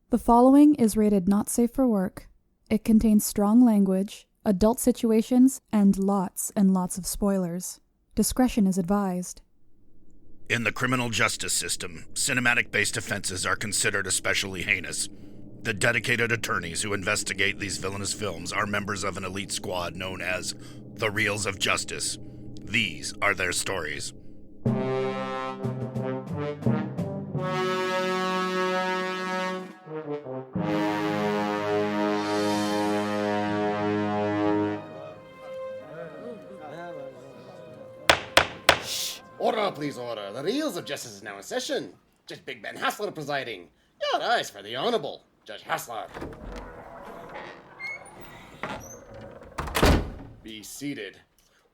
The following is rated not safe for work. It contains strong language, adult situations, and lots of spoilers. Discretion is advised. In the criminal justice system, cinematic-based offenses are considered especially heinous. The dedicated attorneys who investigate these villainous films are members of an elite squad known as the Reels of Justice. These are their stories. Order, please, order. The Reels of Justice is now in session. Judge Big Ben Haslar presiding. Your eyes for the Honorable Judge Haslar. Be seated.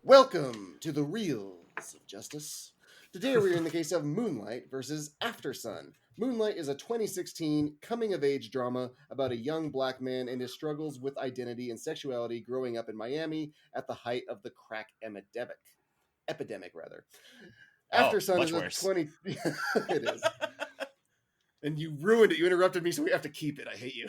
Welcome to the Reels of Justice. Today we're in the case of Moonlight versus Aftersun. Moonlight is a 2016 coming-of-age drama about a young black man and his struggles with identity and sexuality growing up in Miami at the height of the crack epidemic. Aftersun is worse. 20. It is. And you ruined it. You interrupted me, so we have to keep it. I hate you.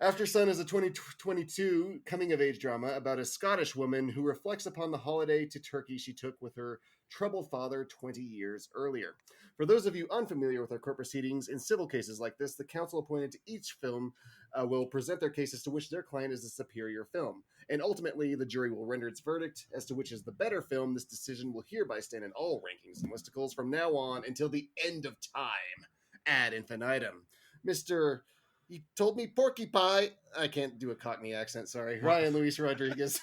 Aftersun is a 2022 coming-of-age drama about a Scottish woman who reflects upon the holiday to Turkey she took with her troubled father 20 years earlier. For those of you unfamiliar with our court proceedings, in civil cases like this, the counsel appointed to each film will present their cases to which their client is the superior film. And ultimately, the jury will render its verdict as to which is the better film. This decision will hereby stand in all rankings and listicles from now on until the end of time, ad infinitum. Mr. He told me porky pie. I can't do a Cockney accent, sorry. Ryan Luis Rodriguez,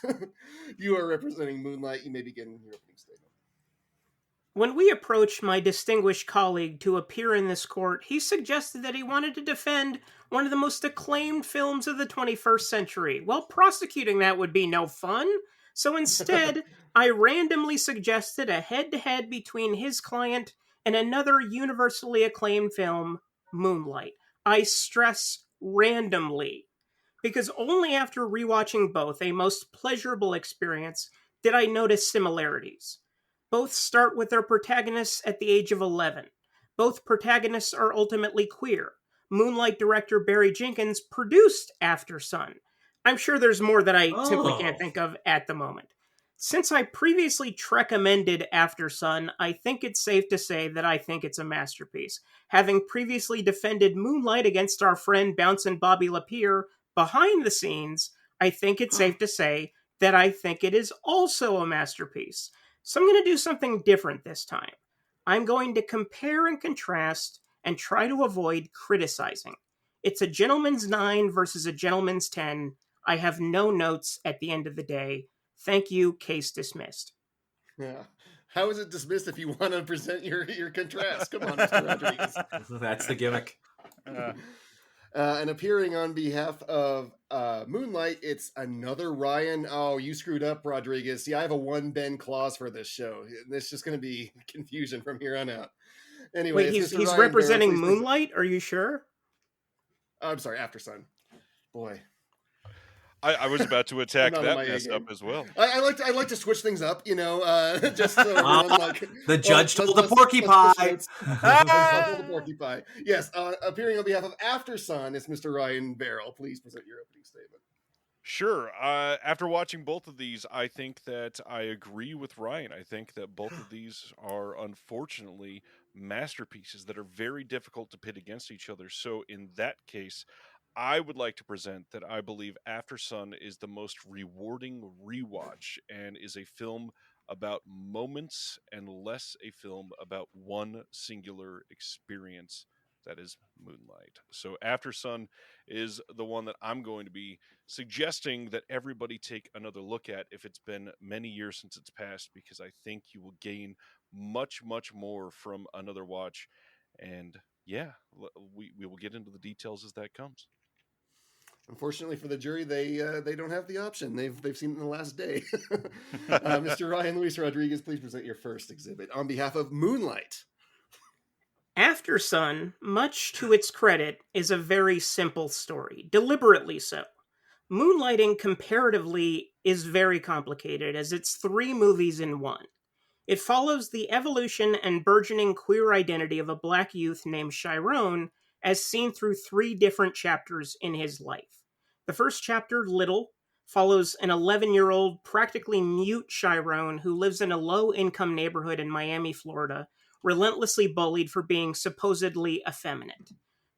you are representing Moonlight. You may begin your opening statement. When we approached my distinguished colleague to appear in this court, he suggested that he wanted to defend one of the most acclaimed films of the 21st century. Well, prosecuting that would be no fun. So instead, I randomly suggested a head-to-head between his client and another universally acclaimed film, Moonlight. I stress randomly, because only after rewatching both, a most pleasurable experience, did I notice similarities. Both start with their protagonists at the age of 11. Both protagonists are ultimately queer. Moonlight director Barry Jenkins produced Aftersun. I'm sure there's more that I simply can't think of at the moment. Since I previously recommended Aftersun, I think it's safe to say that I think it's a masterpiece. Having previously defended Moonlight against our friend Bouncin' Bobby Lapierre behind the scenes, I think it's safe to say that I think it is also a masterpiece. So I'm going to do something different this time. I'm going to compare and contrast and try to avoid criticizing. It's a gentleman's 9 versus a gentleman's 10. I have no notes at the end of the day. Thank you. Case dismissed. Yeah. How is it dismissed if you want to present your contrast? Come on, Mr. Rodriguez. That's the gimmick. And appearing on behalf of Moonlight, it's another Ryan. Oh, you screwed up, Rodriguez. See, I have a one Ben clause for this show. It's just going to be confusion from here on out. Anyway, wait, he's representing Verrill, Moonlight? Are you sure? I'm sorry, Aftersun. Boy. I was about to attack that mess up as well. I like to switch things up, you know, just so everyone the judge told the porky pie. The porky pie. Yes, appearing on behalf of Aftersun is Mr. Ryan Verrill. Please present your opening statement. Sure. After watching both of these, I think that I agree with Ryan. I think that both of these are unfortunately masterpieces that are very difficult to pit against each other. So in that case, I would like to present that I believe Aftersun is the most rewarding rewatch and is a film about moments and less a film about one singular experience, that is Moonlight. So Aftersun is the one that I'm going to be suggesting that everybody take another look at if it's been many years since it's passed, because I think you will gain much, much more from another watch. And yeah, we will get into the details as that comes. Unfortunately for the jury, they don't have the option. They've seen it in the last day. Mr. Ryan Luis Rodriguez, please present your first exhibit on behalf of Moonlight. Aftersun, much to its credit, is a very simple story, deliberately so. Moonlighting, comparatively, is very complicated, as it's 3 movies in one. It follows the evolution and burgeoning queer identity of a black youth named Chiron as seen through 3 different chapters in his life. The first chapter, Little, follows an 11-year-old, practically mute Chiron who lives in a low-income neighborhood in Miami, Florida, relentlessly bullied for being supposedly effeminate.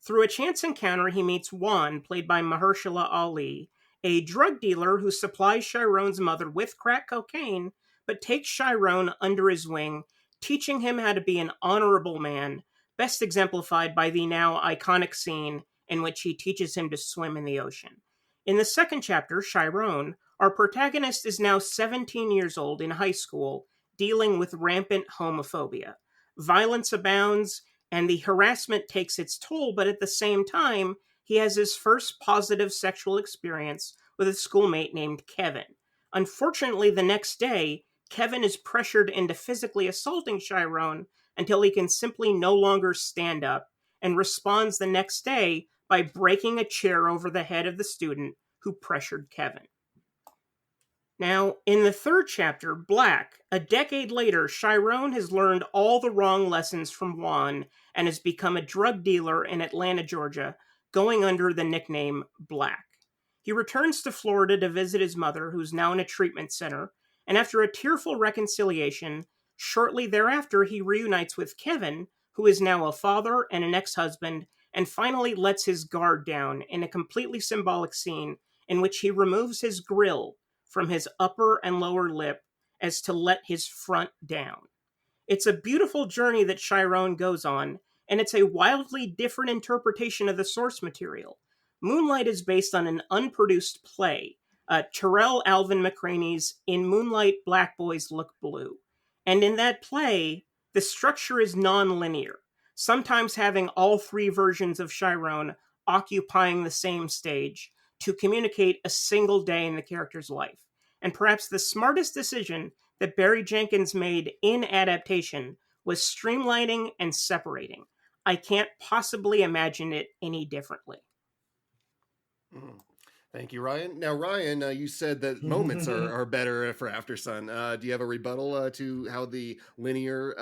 Through a chance encounter, he meets Juan, played by Mahershala Ali, a drug dealer who supplies Chiron's mother with crack cocaine, but takes Chiron under his wing, teaching him how to be an honorable man, best exemplified by the now iconic scene in which he teaches him to swim in the ocean. In the second chapter, Chiron, our protagonist is now 17 years old in high school, dealing with rampant homophobia. Violence abounds, and the harassment takes its toll, but at the same time, he has his first positive sexual experience with a schoolmate named Kevin. Unfortunately, the next day, Kevin is pressured into physically assaulting Chiron until he can simply no longer stand up, and responds the next day by breaking a chair over the head of the student who pressured Kevin. Now, in the third chapter, Black, a decade later, Chiron has learned all the wrong lessons from Juan and has become a drug dealer in Atlanta, Georgia, going under the nickname Black. He returns to Florida to visit his mother, who's now in a treatment center, and after a tearful reconciliation, shortly thereafter he reunites with Kevin, who is now a father and an ex-husband, and finally lets his guard down in a completely symbolic scene in which he removes his grill from his upper and lower lip as to let his front down. It's a beautiful journey that Chiron goes on, and it's a wildly different interpretation of the source material. Moonlight is based on an unproduced play, Terrell Alvin McCraney's In Moonlight, Black Boys Look Blue. And in that play, the structure is non-linear, sometimes having all 3 versions of Chiron occupying the same stage to communicate a single day in the character's life. And perhaps the smartest decision that Barry Jenkins made in adaptation was streamlining and separating. I can't possibly imagine it any differently. Thank you, Ryan. Now, Ryan, you said that moments are better for Aftersun. Do you have a rebuttal to how the linear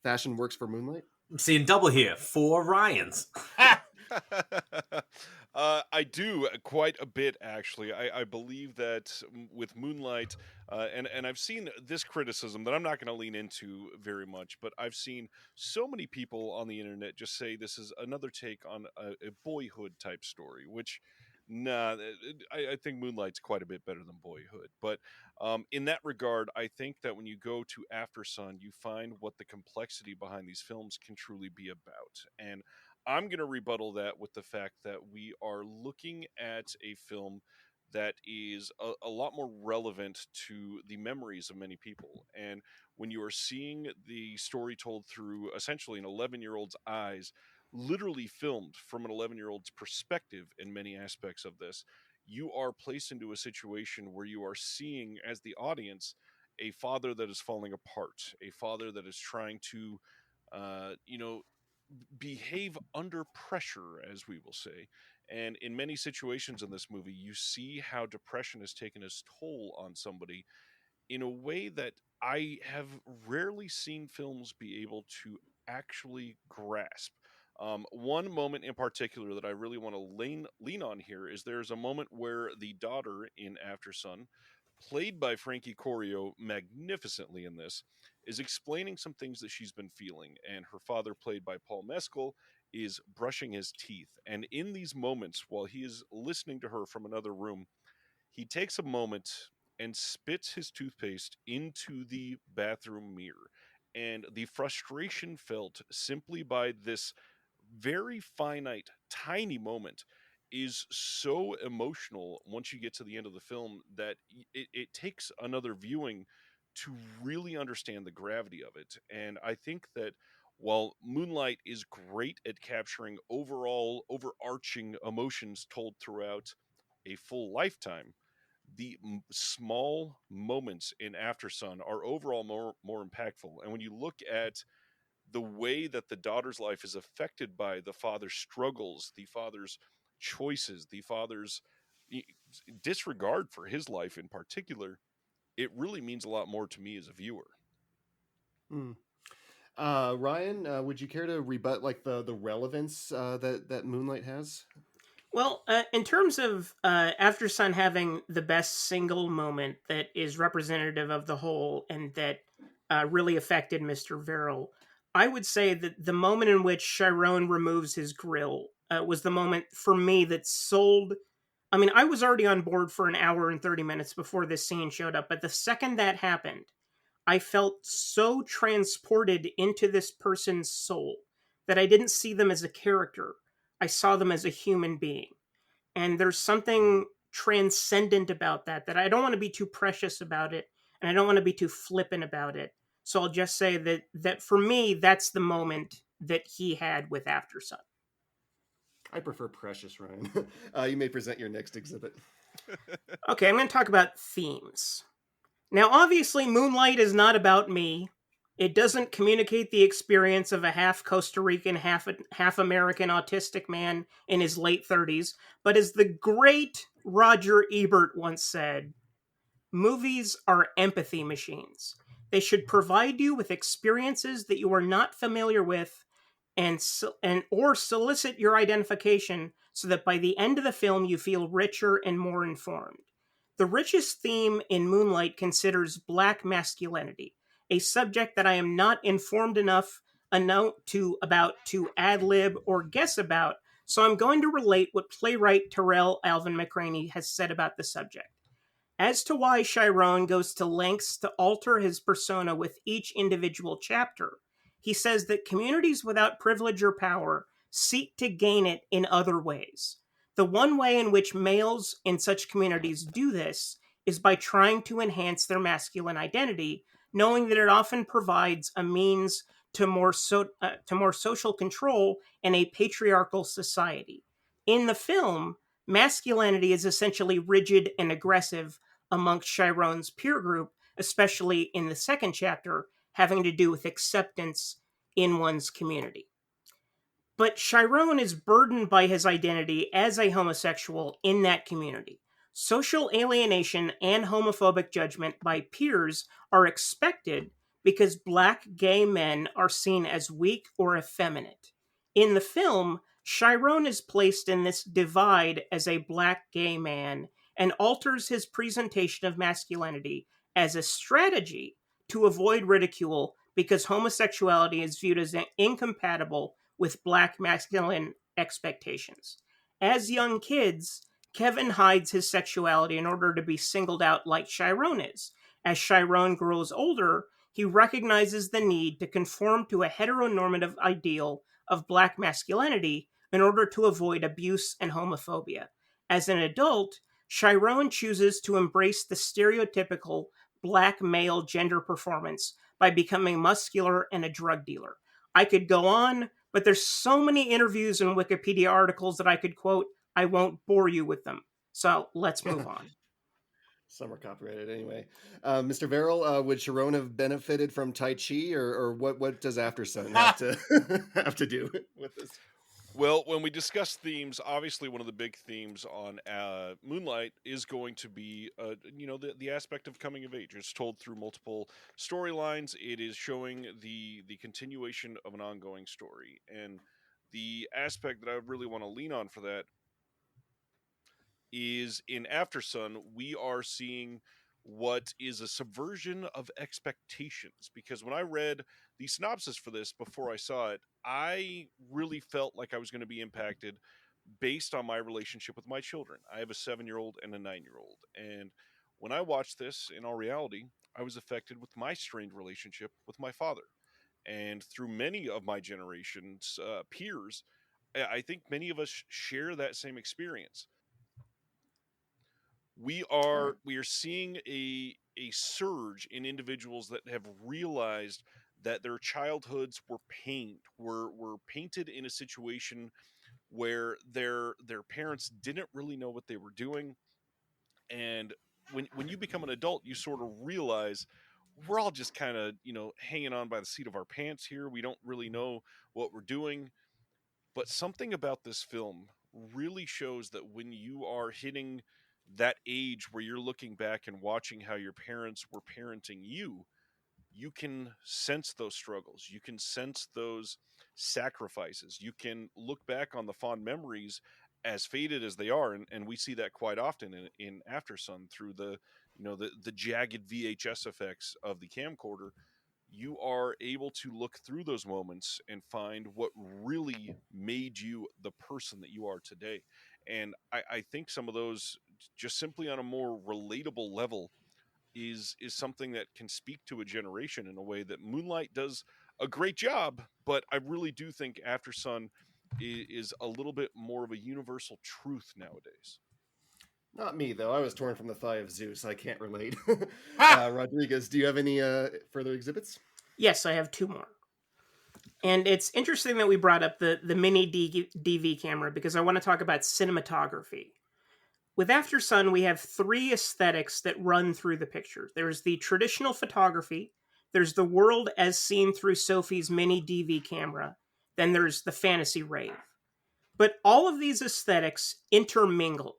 fashion works for Moonlight? I'm seeing double here. 4 Ryans. I do quite a bit, actually. I believe that with Moonlight, and I've seen this criticism that I'm not going to lean into very much, but I've seen so many people on the internet just say this is another take on a boyhood type story, which, nah, I think Moonlight's quite a bit better than Boyhood. But in that regard, I think that when you go to Aftersun, you find what the complexity behind these films can truly be about. And I'm going to rebuttal that with the fact that we are looking at a film that is a lot more relevant to the memories of many people. And when you are seeing the story told through essentially an 11-year-old's eyes, literally filmed from an 11-year-old's perspective in many aspects of this, you are placed into a situation where you are seeing, as the audience, a father that is falling apart, a father that is trying to, behave under pressure, as we will say. And in many situations in this movie, you see how depression has taken its toll on somebody in a way that I have rarely seen films be able to actually grasp. One moment in particular that I really want to lean on here is there's a moment where the daughter in Aftersun, played by Frankie Corio magnificently in this, is explaining some things that she's been feeling, and her father, played by Paul Mescal, is brushing his teeth. And in these moments, while he is listening to her from another room, he takes a moment and spits his toothpaste into the bathroom mirror. And the frustration felt simply by this very finite, tiny moment is so emotional once you get to the end of the film that it takes another viewing to really understand the gravity of it. And I think that while Moonlight is great at capturing overall overarching emotions told throughout a full lifetime, the small moments in Aftersun are overall more impactful. And when you look at the way that the daughter's life is affected by the father's struggles, the father's choices, the father's disregard for his life in particular, it really means a lot more to me as a viewer. Ryan, would you care to rebut like the relevance that Moonlight has? Well, in terms of Aftersun having the best single moment that is representative of the whole and that really affected Mr. Verrill, I would say that the moment in which Chiron removes his grill was the moment for me that sold. I mean, I was already on board for an hour and 30 minutes before this scene showed up, but the second that happened, I felt so transported into this person's soul that I didn't see them as a character. I saw them as a human being. And there's something transcendent about that I don't want to be too precious about it and I don't want to be too flippant about it. So I'll just say that for me that's the moment that he had with Aftersun. I prefer precious, Ryan. You may present your next exhibit. Okay, I'm going to talk about themes. Now, obviously, Moonlight is not about me. It doesn't communicate the experience of a half Costa Rican, half American autistic man in his late 30s. But as the great Roger Ebert once said, movies are empathy machines. They should provide you with experiences that you are not familiar with and or solicit your identification so that by the end of the film you feel richer and more informed. The richest theme in Moonlight considers black masculinity, a subject that I am not informed enough to ad lib or guess about, so I'm going to relate what playwright Terrell Alvin McCraney has said about the subject. As to why Chiron goes to lengths to alter his persona with each individual chapter, he says that communities without privilege or power seek to gain it in other ways. The one way in which males in such communities do this is by trying to enhance their masculine identity, knowing that it often provides a means to more social control in a patriarchal society. In the film, masculinity is essentially rigid and aggressive amongst Chiron's peer group, especially in the second chapter, having to do with acceptance in one's community. But Chiron is burdened by his identity as a homosexual in that community. Social alienation and homophobic judgment by peers are expected because black gay men are seen as weak or effeminate. In the film, Chiron is placed in this divide as a black gay man and alters his presentation of masculinity as a strategy to avoid ridicule because homosexuality is viewed as incompatible with black masculine expectations. As young kids, Kevin hides his sexuality in order to be singled out like Chiron is. As Chiron grows older, he recognizes the need to conform to a heteronormative ideal of black masculinity in order to avoid abuse and homophobia. As an adult, Chiron chooses to embrace the stereotypical black male gender performance by becoming muscular and a drug dealer. I could go on, but there's so many interviews and Wikipedia articles that I could quote. I won't bore you with them. So let's move on. Some are copyrighted anyway. Mr. Verrill, would Chiron have benefited from Tai Chi, or what does Aftersun have to have to do with this? Well, when we discuss themes, obviously one of the big themes on Moonlight is going to be, the aspect of coming of age. It's told through multiple storylines. It is showing the continuation of an ongoing story, and the aspect that I really want to lean on for that is in Aftersun, we are seeing what is a subversion of expectations. Because when I read the synopsis for this before I saw it, I really felt like I was going to be impacted based on my relationship with my children. I have a 7-year-old and a 9-year-old. And when I watched this, in all reality, I was affected with my strained relationship with my father. And through many of my generation's peers, I think many of us share that same experience. We are seeing a surge in individuals that have realized that their childhoods were painted in a situation where their parents didn't really know what they were doing. And when you become an adult, you sort of realize we're all just kind of, hanging on by the seat of our pants here. We don't really know what we're doing. But something about this film really shows that when you are hitting that age where you're looking back and watching how your parents were parenting you, you can sense those struggles. You can sense those sacrifices. You can look back on the fond memories, as faded as they are, and we see that quite often in Aftersun through the jagged VHS effects of the camcorder. You are able to look through those moments and find what really made you the person that you are today. And I think some of those, just simply on a more relatable level, is something that can speak to a generation in a way that Moonlight does a great job. But I really do think Aftersun is a little bit more of a universal truth nowadays. Not me, though. I was torn from the thigh of Zeus. I can't relate. Rodriguez, do you have any further exhibits? Yes, I have 2 more. And it's interesting that we brought up the mini DV camera because I want to talk about cinematography. With Aftersun, we have 3 aesthetics that run through the picture. There's the traditional photography, there's the world as seen through Sophie's mini DV camera, then there's the fantasy rave. But all of these aesthetics intermingle.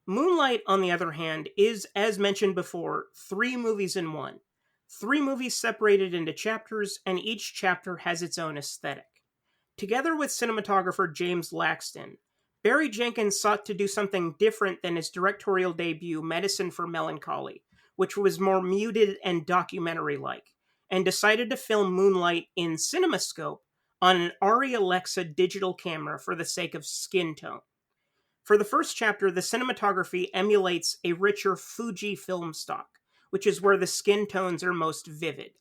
Moonlight, on the other hand, is, as mentioned before, 3 movies in one. 3 movies separated into chapters, and each chapter has its own aesthetic. Together with cinematographer James Laxton, Barry Jenkins sought to do something different than his directorial debut, Medicine for Melancholy, which was more muted and documentary-like, and decided to film Moonlight in CinemaScope on an Arri Alexa digital camera for the sake of skin tone. For the first chapter, the cinematography emulates a richer Fuji film stock, which is where the skin tones are most vivid.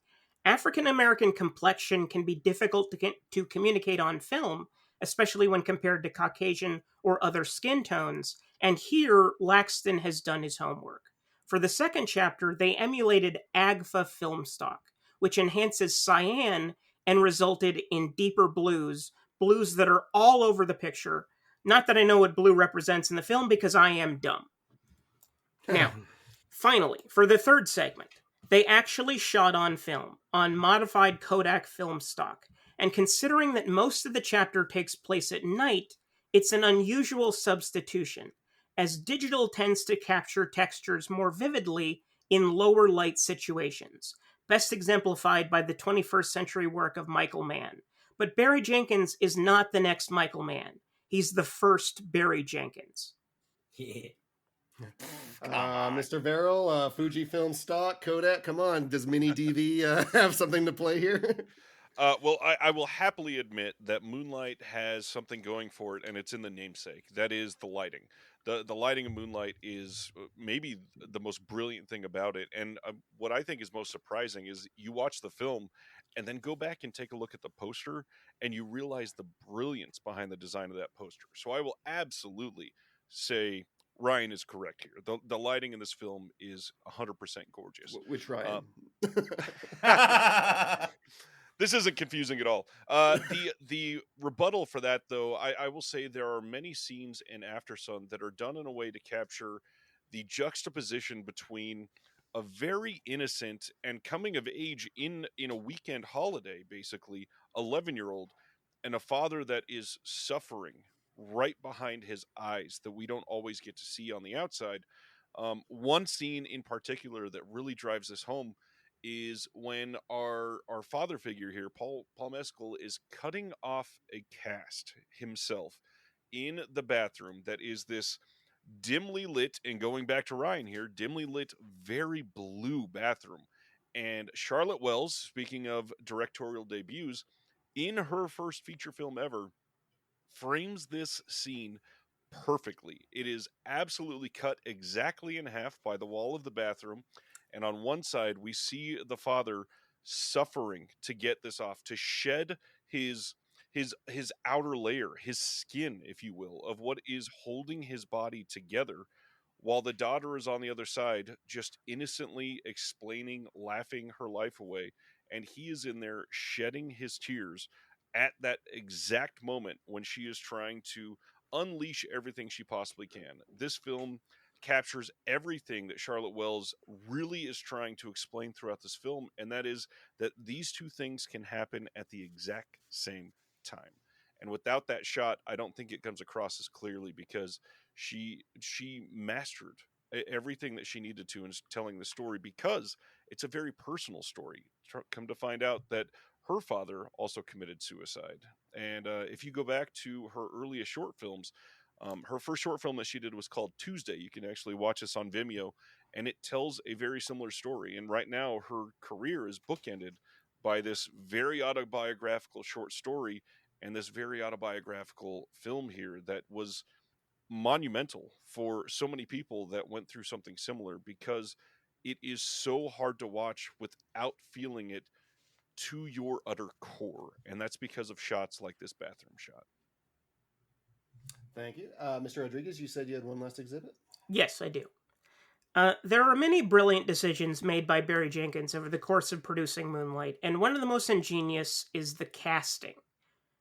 African American complexion can be difficult to communicate on film, especially when compared to Caucasian or other skin tones, and here Laxton has done his homework. For the second chapter, they emulated AGFA film stock, which enhances cyan and resulted in deeper blues that are all over the picture. Not that I know what blue represents in the film because I am dumb. Now, finally, for the third segment, they actually shot on film, on modified Kodak film stock, and considering that most of the chapter takes place at night, it's an unusual substitution, as digital tends to capture textures more vividly in lower light situations, best exemplified by the 21st century work of Michael Mann. But Barry Jenkins is not the next Michael Mann. He's the first Barry Jenkins. Yeah. Mr. Verrill, Fujifilm stock, Kodak, come on. Does mini DV have something to play here? Well, I will happily admit that Moonlight has something going for it, and it's in the namesake. That is the lighting. The lighting of Moonlight is maybe the most brilliant thing about it. And what I think is most surprising is you watch the film and then go back and take a look at the poster, and you realize the brilliance behind the design of that poster. So I will absolutely say Ryan is correct here. The lighting in this film is 100% gorgeous. Which Ryan? This isn't confusing at all. The rebuttal for that, though, I will say there are many scenes in Aftersun that are done in a way to capture the juxtaposition between a very innocent and coming of age in a weekend holiday, basically, 11-year-old, and a father that is suffering right behind his eyes that we don't always get to see on the outside. One scene in particular that really drives this home is when our father figure here, Paul Mescal, is cutting off a cast himself in the bathroom that is this dimly lit, and going back to Ryan here, dimly lit, very blue bathroom. And Charlotte Wells, speaking of directorial debuts, in her first feature film ever, frames this scene perfectly. It is absolutely cut exactly in half by the wall of the bathroom, and on one side we see the father suffering to get this off, to shed his outer layer, his skin, if you will, of what is holding his body together, while the daughter is on the other side just innocently explaining, laughing her life away, and he is in there shedding his tears at that exact moment when she is trying to unleash everything she possibly can. This film captures everything that Charlotte Wells really is trying to explain throughout this film, and that is that these two things can happen at the exact same time. And without that shot, I don't think it comes across as clearly, because she mastered everything that she needed to in telling the story, because it's a very personal story. Come to find out that her father also committed suicide. And if you go back to her earliest short films, her first short film that she did was called Tuesday. You can actually watch this on Vimeo, and it tells a very similar story. And right now, her career is bookended by this very autobiographical short story and this very autobiographical film here that was monumental for so many people that went through something similar, because it is so hard to watch without feeling it to your utter core. And that's because of shots like this bathroom shot. Thank you. Mr. Rodriguez, you said you had one last exhibit? Yes, I do. There are many brilliant decisions made by Barry Jenkins over the course of producing Moonlight, and one of the most ingenious is the casting.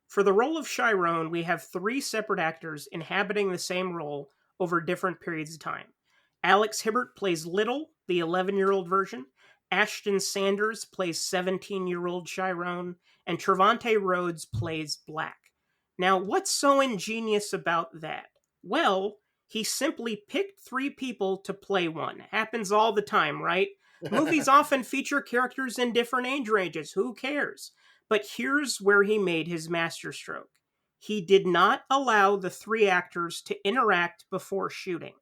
For the role of Chiron, we have 3 separate actors inhabiting the same role over different periods of time. Alex Hibbert plays Little, the 11-year-old version. Ashton Sanders plays 17-year-old Chiron. And Trevante Rhodes plays Black. Now, what's so ingenious about that? Well, he simply picked 3 people to play one. Happens all the time, right? Movies often feature characters in different age ranges. Who cares? But here's where he made his masterstroke. He did not allow the 3 actors to interact before shooting.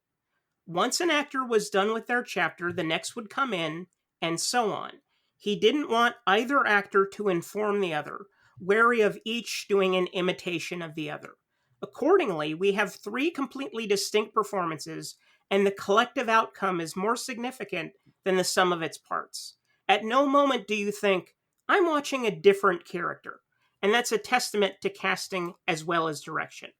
Once an actor was done with their chapter, the next would come in, and so on. He didn't want either actor to inform the other, wary of each doing an imitation of the other. Accordingly, we have 3 completely distinct performances, and the collective outcome is more significant than the sum of its parts. At no moment do you think, I'm watching a different character, and that's a testament to casting as well as direction.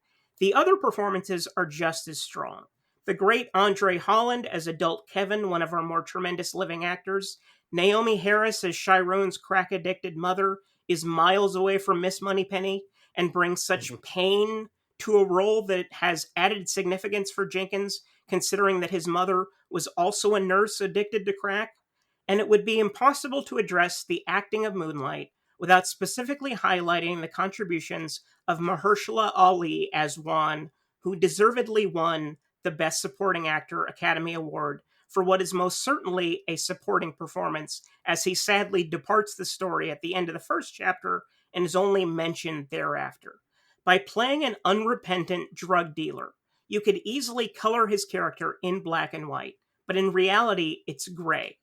The other performances are just as strong. The great Andre Holland as adult Kevin, one of our more tremendous living actors. Naomi Harris as Chiron's crack-addicted mother is miles away from Miss Moneypenny and brings such pain to a role that has added significance for Jenkins, considering that his mother was also a nurse addicted to crack. And it would be impossible to address the acting of Moonlight without specifically highlighting the contributions of Mahershala Ali as Juan, who deservedly won the Best Supporting Actor Academy Award for what is most certainly a supporting performance, as he sadly departs the story at the end of the first chapter and is only mentioned thereafter. By playing an unrepentant drug dealer, you could easily color his character in black and white, but in reality, it's gray.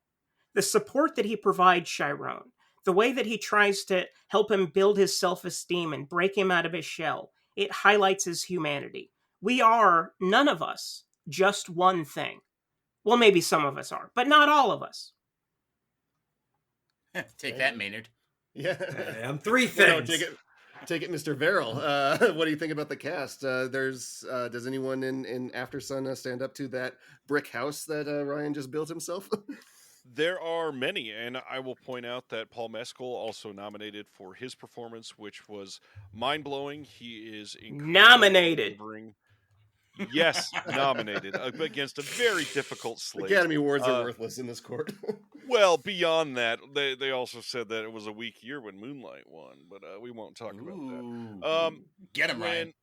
The support that he provides Chiron, the way that he tries to help him build his self-esteem and break him out of his shell, it highlights his humanity. We are, none of us, just one thing. Well, maybe some of us are, but not all of us. Take that, Maynard. Yeah. I'm 3 things. Take it, Mr. Verrill. What do you think about the cast? Does anyone in Aftersun stand up to that brick house that Ryan just built himself? There are many, and I will point out that Paul Mescal also nominated for his performance, which was mind-blowing. He is Nominated. Yes, nominated against a very difficult slate. Academy Awards are worthless in this court. Well, beyond that, they also said that it was a weak year when Moonlight won, but we won't talk about that. Get him, Ryan.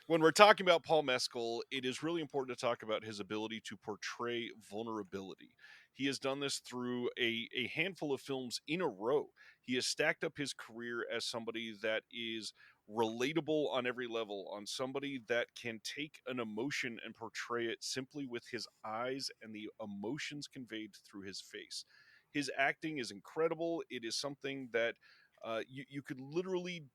When we're talking about Paul Mescal, it is really important to talk about his ability to portray vulnerability. He has done this through a handful of films in a row. He has stacked up his career as somebody that is relatable on every level, on somebody that can take an emotion and portray it simply with his eyes and the emotions conveyed through his face. His acting is incredible. It is something that you could literally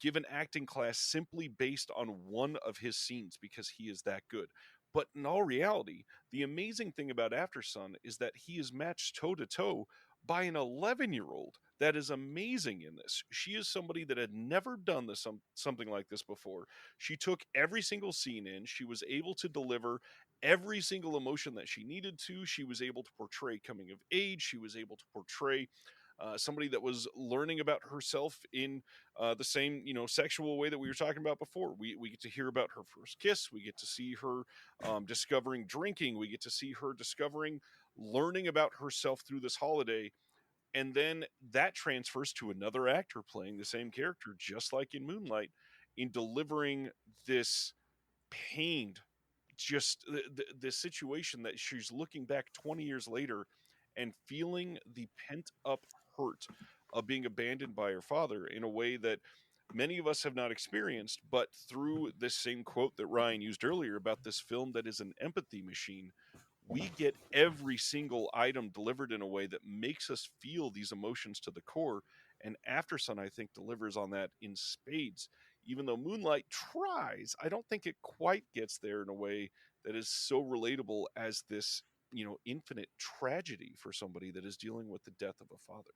give an acting class simply based on one of his scenes, because he is that good. But in all reality, the amazing thing about Aftersun is that he is matched toe-to-toe by an 11-year-old that is amazing in this. She is somebody that had never done something like this before. She took every single scene in. She was able to deliver every single emotion that she needed to. She was able to portray coming of age. She was able to portray somebody that was learning about herself in the same, sexual way that we were talking about before. We get to hear about her first kiss. We get to see her discovering drinking. We get to see her learning about herself through this holiday. And then that transfers to another actor playing the same character, just like in Moonlight, in delivering this pained, just the situation that she's looking back 20 years later and feeling the pent up hurt of being abandoned by her father in a way that many of us have not experienced. But through this same quote that Ryan used earlier about this film that is an empathy machine, we get every single item delivered in a way that makes us feel these emotions to the core. And Aftersun, I think, delivers on that in spades. Even though Moonlight tries, I don't think it quite gets there in a way that is so relatable as this, infinite tragedy for somebody that is dealing with the death of a father.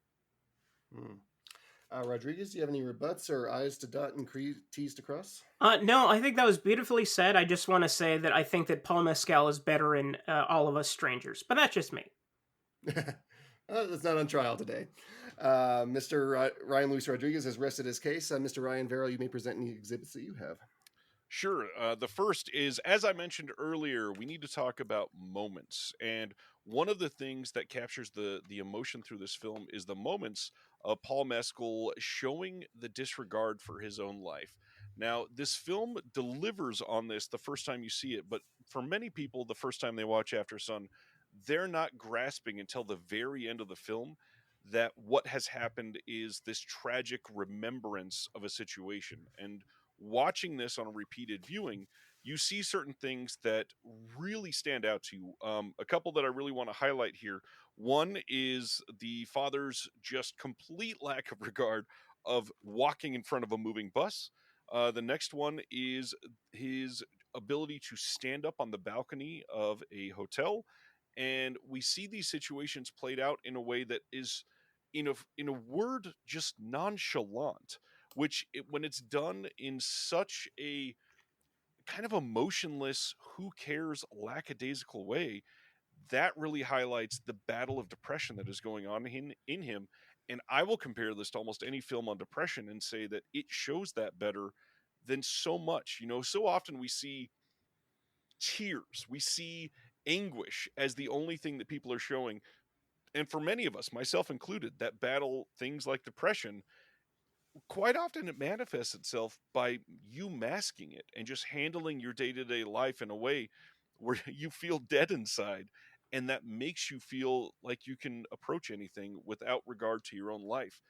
Rodriguez, do you have any rebuts or I's to dot and T's to cross? No, I think that was beautifully said. I just want to say that I think that Paul Mescal is better in All of Us Strangers, but that's just me. That's not on trial today. Mr. Ryan Luis Rodriguez has rested his case. Mr. Ryan Verrill, you may present any exhibits that you have. Sure. The first is, as I mentioned earlier, we need to talk about moments. And one of the things that captures the emotion through this film is the moments of Paul Mescal showing the disregard for his own life. Now, this film delivers on this the first time you see it, but for many people, the first time they watch Aftersun, they're not grasping until the very end of the film that what has happened is this tragic remembrance of a situation. And watching this on a repeated viewing, you see certain things that really stand out to you. A couple that I really want to highlight here. One is the father's just complete lack of regard of walking in front of a moving bus. The next one is his ability to stand up on the balcony of a hotel. And we see these situations played out in a way that is, in a word, just nonchalant, which when it's done in such a kind of emotionless, who cares, lackadaisical way, that really highlights the battle of depression that is going on in him. And I will compare this to almost any film on depression and say that it shows that better than so much. So often we see tears, we see anguish as the only thing that people are showing. And for many of us, myself included, that battle things like depression, quite often it manifests itself by you masking it and just handling your day-to-day life in a way where you feel dead inside, and that makes you feel like you can approach anything without regard to your own life.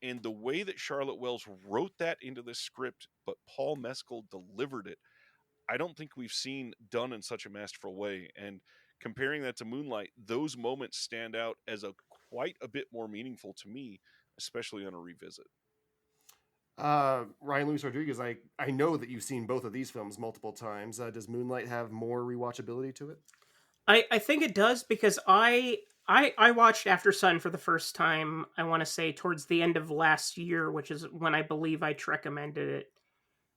And the way that Charlotte Wells wrote that into this script, but Paul Mescal delivered it, I don't think we've seen done in such a masterful way. And comparing that to Moonlight, those moments stand out as quite a bit more meaningful to me, especially on a revisit. Ryan Luis Rodriguez, I know that you've seen both of these films multiple times. Does Moonlight have more rewatchability to it? I think it does, because I watched Aftersun for the first time, I want to say towards the end of last year, which is when I believe I recommended it.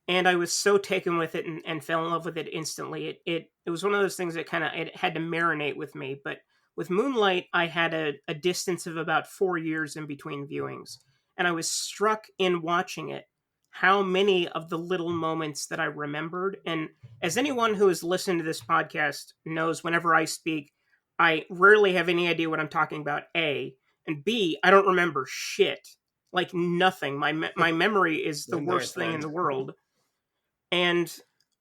And I was so taken with it and fell in love with it instantly. It was one of those things that it had to marinate with me. But with Moonlight, I had a distance of about 4 years in between viewings. And I was struck in watching it how many of the little moments that I remembered. And as anyone who has listened to this podcast knows, whenever I speak, I rarely have any idea what I'm talking about, A. And B, I don't remember shit. Like nothing. My memory is the worst thing in the world. And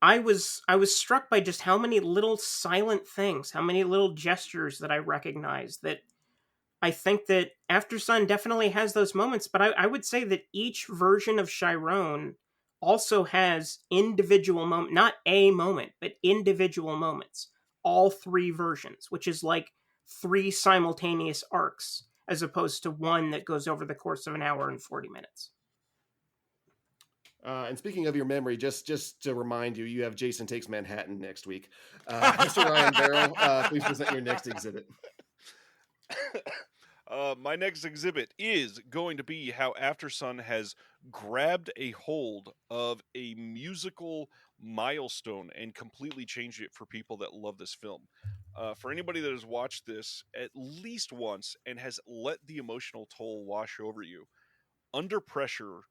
I was struck by just how many little silent things, how many little gestures that I recognized. That I think that Aftersun definitely has those moments, but I would say that each version of Chiron also has individual moments, not a moment, but individual moments. All three versions, which is like 3 simultaneous arcs, as opposed to one that goes over the course of an hour and 40 minutes. And speaking of your memory, just to remind you, you have Jason Takes Manhattan next week. Mr. Ryan Verrill, please present your next exhibit. My next exhibit is going to be how Aftersun has grabbed a hold of a musical milestone and completely changed it for people that love this film. For anybody that has watched this at least once and has let the emotional toll wash over you, Under Pressure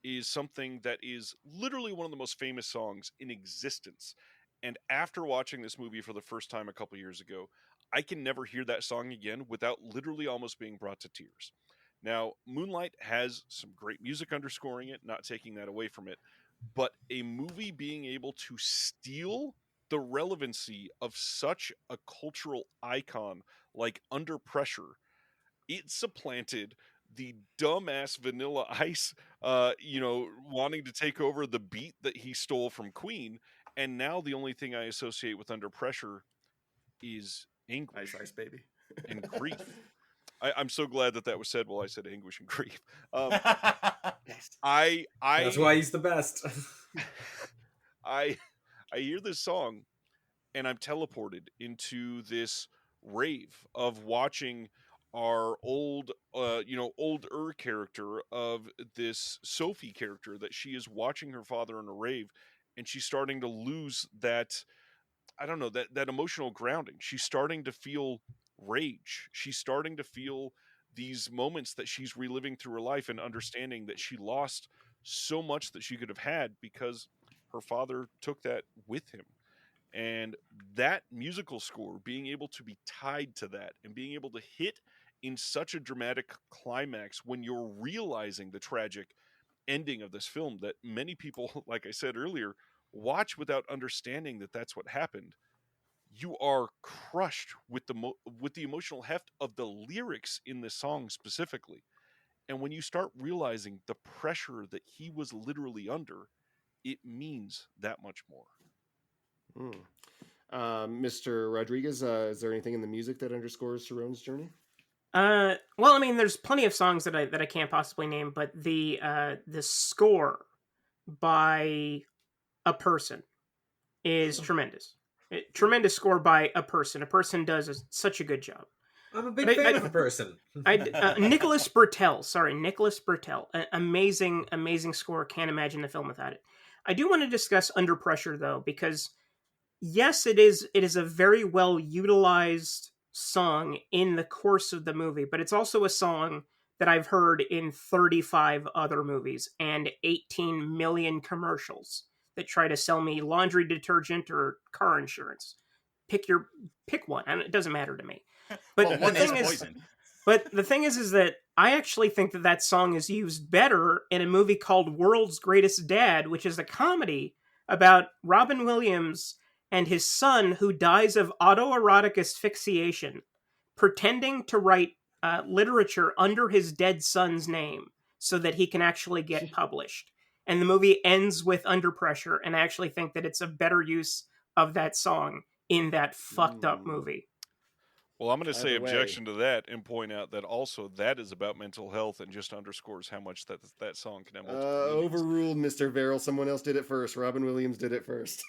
is something that is literally one of the most famous songs in existence. And after watching this movie for the first time a couple years ago, I can never hear that song again without literally almost being brought to tears. Now, Moonlight has some great music underscoring it, not taking that away from it, but a movie being able to steal the relevancy of such a cultural icon like Under Pressure it supplanted the dumbass Vanilla Ice, wanting to take over the beat that he stole from Queen. And now the only thing I associate with Under Pressure is anguish Ice baby. and grief. I'm so glad that was said while I said anguish and grief. That's why he's the best. I hear this song and I'm teleported into this rave of watching our older character of this Sophie character, that she is watching her father in a rave, and she's starting to lose that, I don't know, that emotional grounding. She's starting to feel rage. She's starting to feel these moments that she's reliving through her life and understanding that she lost so much that she could have had because her father took that with him. And that musical score, being able to be tied to that and being able to hit in such a dramatic climax when you're realizing the tragic ending of this film that many people, like I said earlier, watch without understanding that that's what happened. You are crushed with the emotional heft of the lyrics in this song specifically. And when you start realizing the pressure that he was literally under, it means that much more. Mr. Rodriguez, is there anything in the music that underscores Sharon's journey? Well, I mean, there's plenty of songs that I can't possibly name, but the score by a person is tremendous. Tremendous score by a person. A person does such a good job. I'm a big fan of a person. Nicholas Bertel. Amazing score. Can't imagine the film without it. I do want to discuss Under Pressure, though, because yes, it is a very well utilized song in the course of the movie, but it's also a song that I've heard in 35 other movies and 18 million commercials that try to sell me laundry detergent or car insurance. Pick one, and it doesn't matter to me. But well, one is poison. But the thing is that I actually think that song is used better in a movie called World's Greatest Dad, which is a comedy about Robin Williams and his son who dies of autoerotic asphyxiation, pretending to write literature under his dead son's name so that he can actually get published. And the movie ends with Under Pressure, and I actually think that it's a better use of that song in that fucked up movie. Well, I'm going to say objection to that and point out that also that is about mental health and just underscores how much that song can have multiple meanings. Overruled, Mr. Verrill. Someone else did it first. Robin Williams did it first.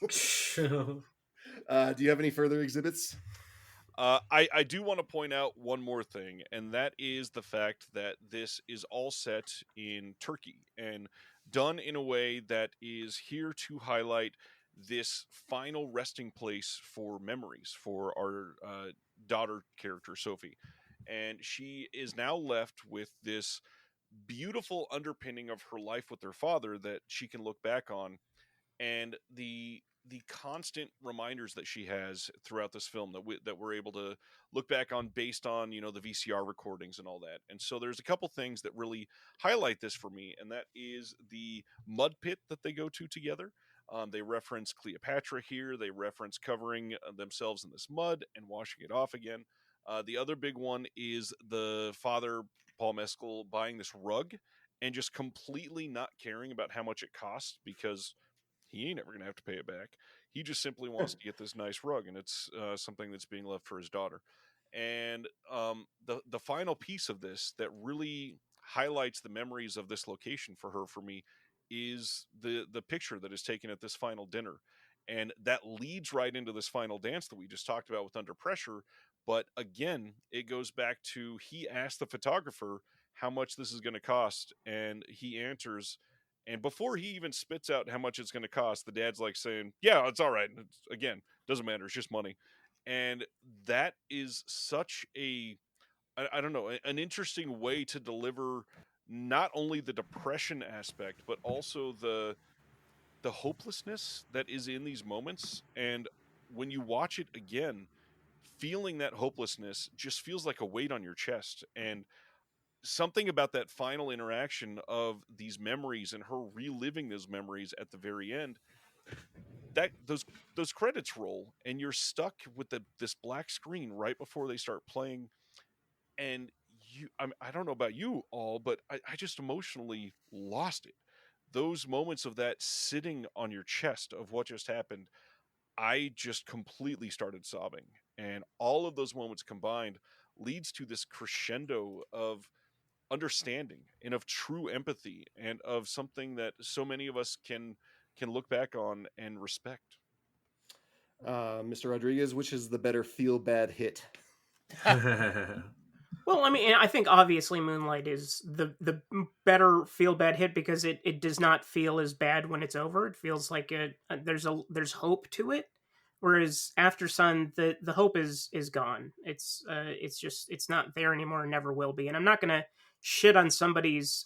Do you have any further exhibits? I do want to point out one more thing, and that is the fact that this is all set in Turkey and done in a way that is here to highlight this final resting place for memories for our daughter character, Sophie. And she is now left with this beautiful underpinning of her life with her father that she can look back on, and the constant reminders that she has throughout this film that we're able to look back on based on, the VCR recordings and all that. And so there's a couple things that really highlight this for me, and that is the mud pit that they go to together. They reference Cleopatra here. They reference covering themselves in this mud and washing it off again. The other big one is the father, Paul Mescal, buying this rug and just completely not caring about how much it costs because he ain't ever going to have to pay it back. He just simply wants to get this nice rug, and it's something that's being left for his daughter. And the final piece of this that really highlights the memories of this location for her, for me, is the picture that is taken at this final dinner. And that leads right into this final dance that we just talked about with Under Pressure. But again, it goes back to, he asked the photographer how much this is going to cost, and he answers, and before he even spits out how much it's going to cost, the dad's like saying, yeah, it's all right. Again, doesn't matter. It's just money. And that is such I don't know, an interesting way to deliver not only the depression aspect, but also the hopelessness that is in these moments. And when you watch it again, feeling that hopelessness just feels like a weight on your chest. And something about that final interaction of these memories and her reliving those memories at the very end, that those credits roll and you're stuck with this black screen right before they start playing, and I don't know about you all, but I just emotionally lost it. Those moments of that sitting on your chest of what just happened, I just completely started sobbing. And all of those moments combined leads to this crescendo of understanding and of true empathy and of something that so many of us can look back on and respect. Mr. Rodriguez, which is the better feel-bad hit? Well, I mean, I think obviously Moonlight is the better feel-bad hit because it does not feel as bad when it's over. It feels like there's hope to it. Whereas Aftersun, the hope is gone. It's just it's not there anymore and never will be. And I'm not gonna shit on somebody's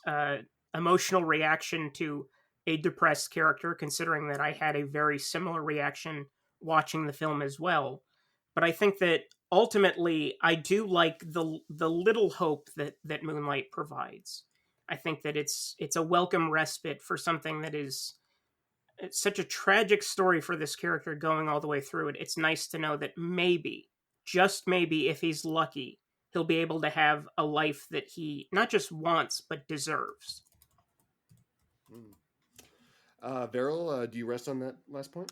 emotional reaction to a depressed character, considering that I had a very similar reaction watching the film as well. But I think that ultimately I do like the little hope that Moonlight provides. I think that it's a welcome respite for something that is it's such a tragic story for this character going all the way through it. It's nice to know that maybe, just maybe, if he's lucky, he'll be able to have a life that he not just wants, but deserves. Verrill, do you rest on that last point?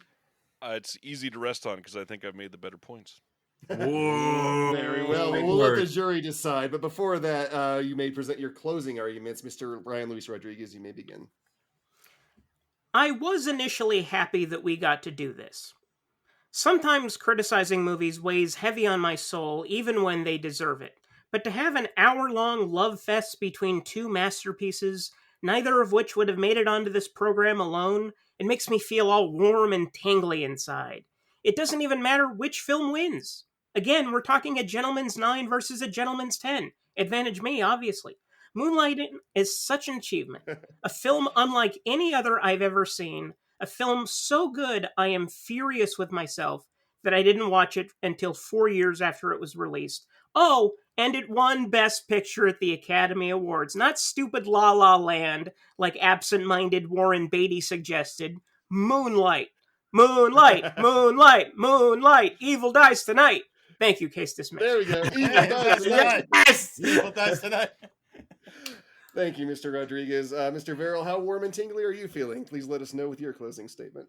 It's easy to rest on because I think I've made the better points. Whoa. Very well. We'll let the jury decide. But before that, you may present your closing arguments. Mr. Ryan Luis Rodriguez, you may begin. I was initially happy that we got to do this. Sometimes criticizing movies weighs heavy on my soul, even when they deserve it. But to have an hour-long love fest between two masterpieces, neither of which would have made it onto this program alone, it makes me feel all warm and tingly inside. It doesn't even matter which film wins. Again, we're talking a gentleman's 9 versus a gentleman's 10. Advantage me, obviously. Moonlight is such an achievement. A film unlike any other I've ever seen. A film so good I am furious with myself that I didn't watch it until 4 years after it was released. Oh, and it won Best Picture at the Academy Awards. Not stupid La La Land, like absent-minded Warren Beatty suggested. Moonlight. Moonlight, moonlight, moonlight. Evil dies tonight. Thank you, case dismissed. There we go. Evil dies tonight. Yes! Evil dies tonight. Thank you, Mr. Rodriguez. Mr. Verrill, how warm and tingly are you feeling? Please let us know with your closing statement.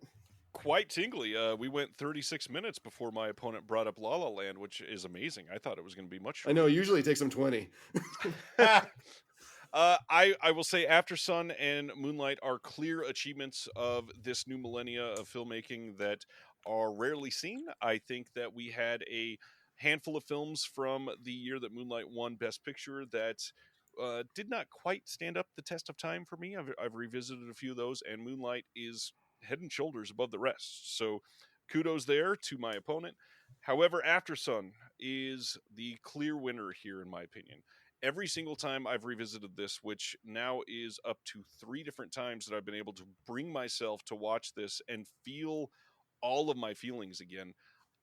Quite tingly. We went 36 minutes before my opponent brought up La La Land, which is amazing. I thought it was going to be much shorter. I know, usually it takes them 20. I will say Aftersun and Moonlight are clear achievements of this new millennia of filmmaking that are rarely seen. I think that we had a handful of films from the year that Moonlight won Best Picture that did not quite stand up the test of time for me. I've revisited a few of those, and Moonlight is head and shoulders above the rest. So kudos there to my opponent. However, Aftersun is the clear winner here, in my opinion. Every single time I've revisited this, which now is up to 3 different times that I've been able to bring myself to watch this and feel all of my feelings again,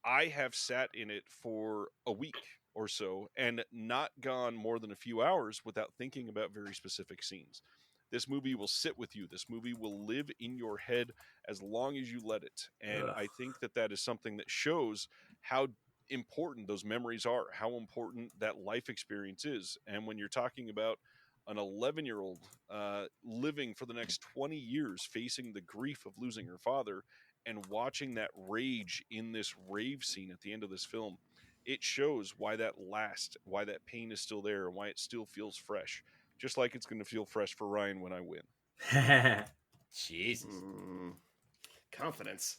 I have sat in it for a week or so and not gone more than a few hours without thinking about very specific scenes. This movie will sit with you. This movie will live in your head as long as you let it. And I think that that is something that shows how important those memories are, how important that life experience is. And when you're talking about an 11-year-old living for the next 20 years, facing the grief of losing her father and watching that rage in this rave scene at the end of this film, it shows why that lasts, why that pain is still there, and why it still feels fresh. Just like it's going to feel fresh for Ryan when I win. Jesus. Confidence.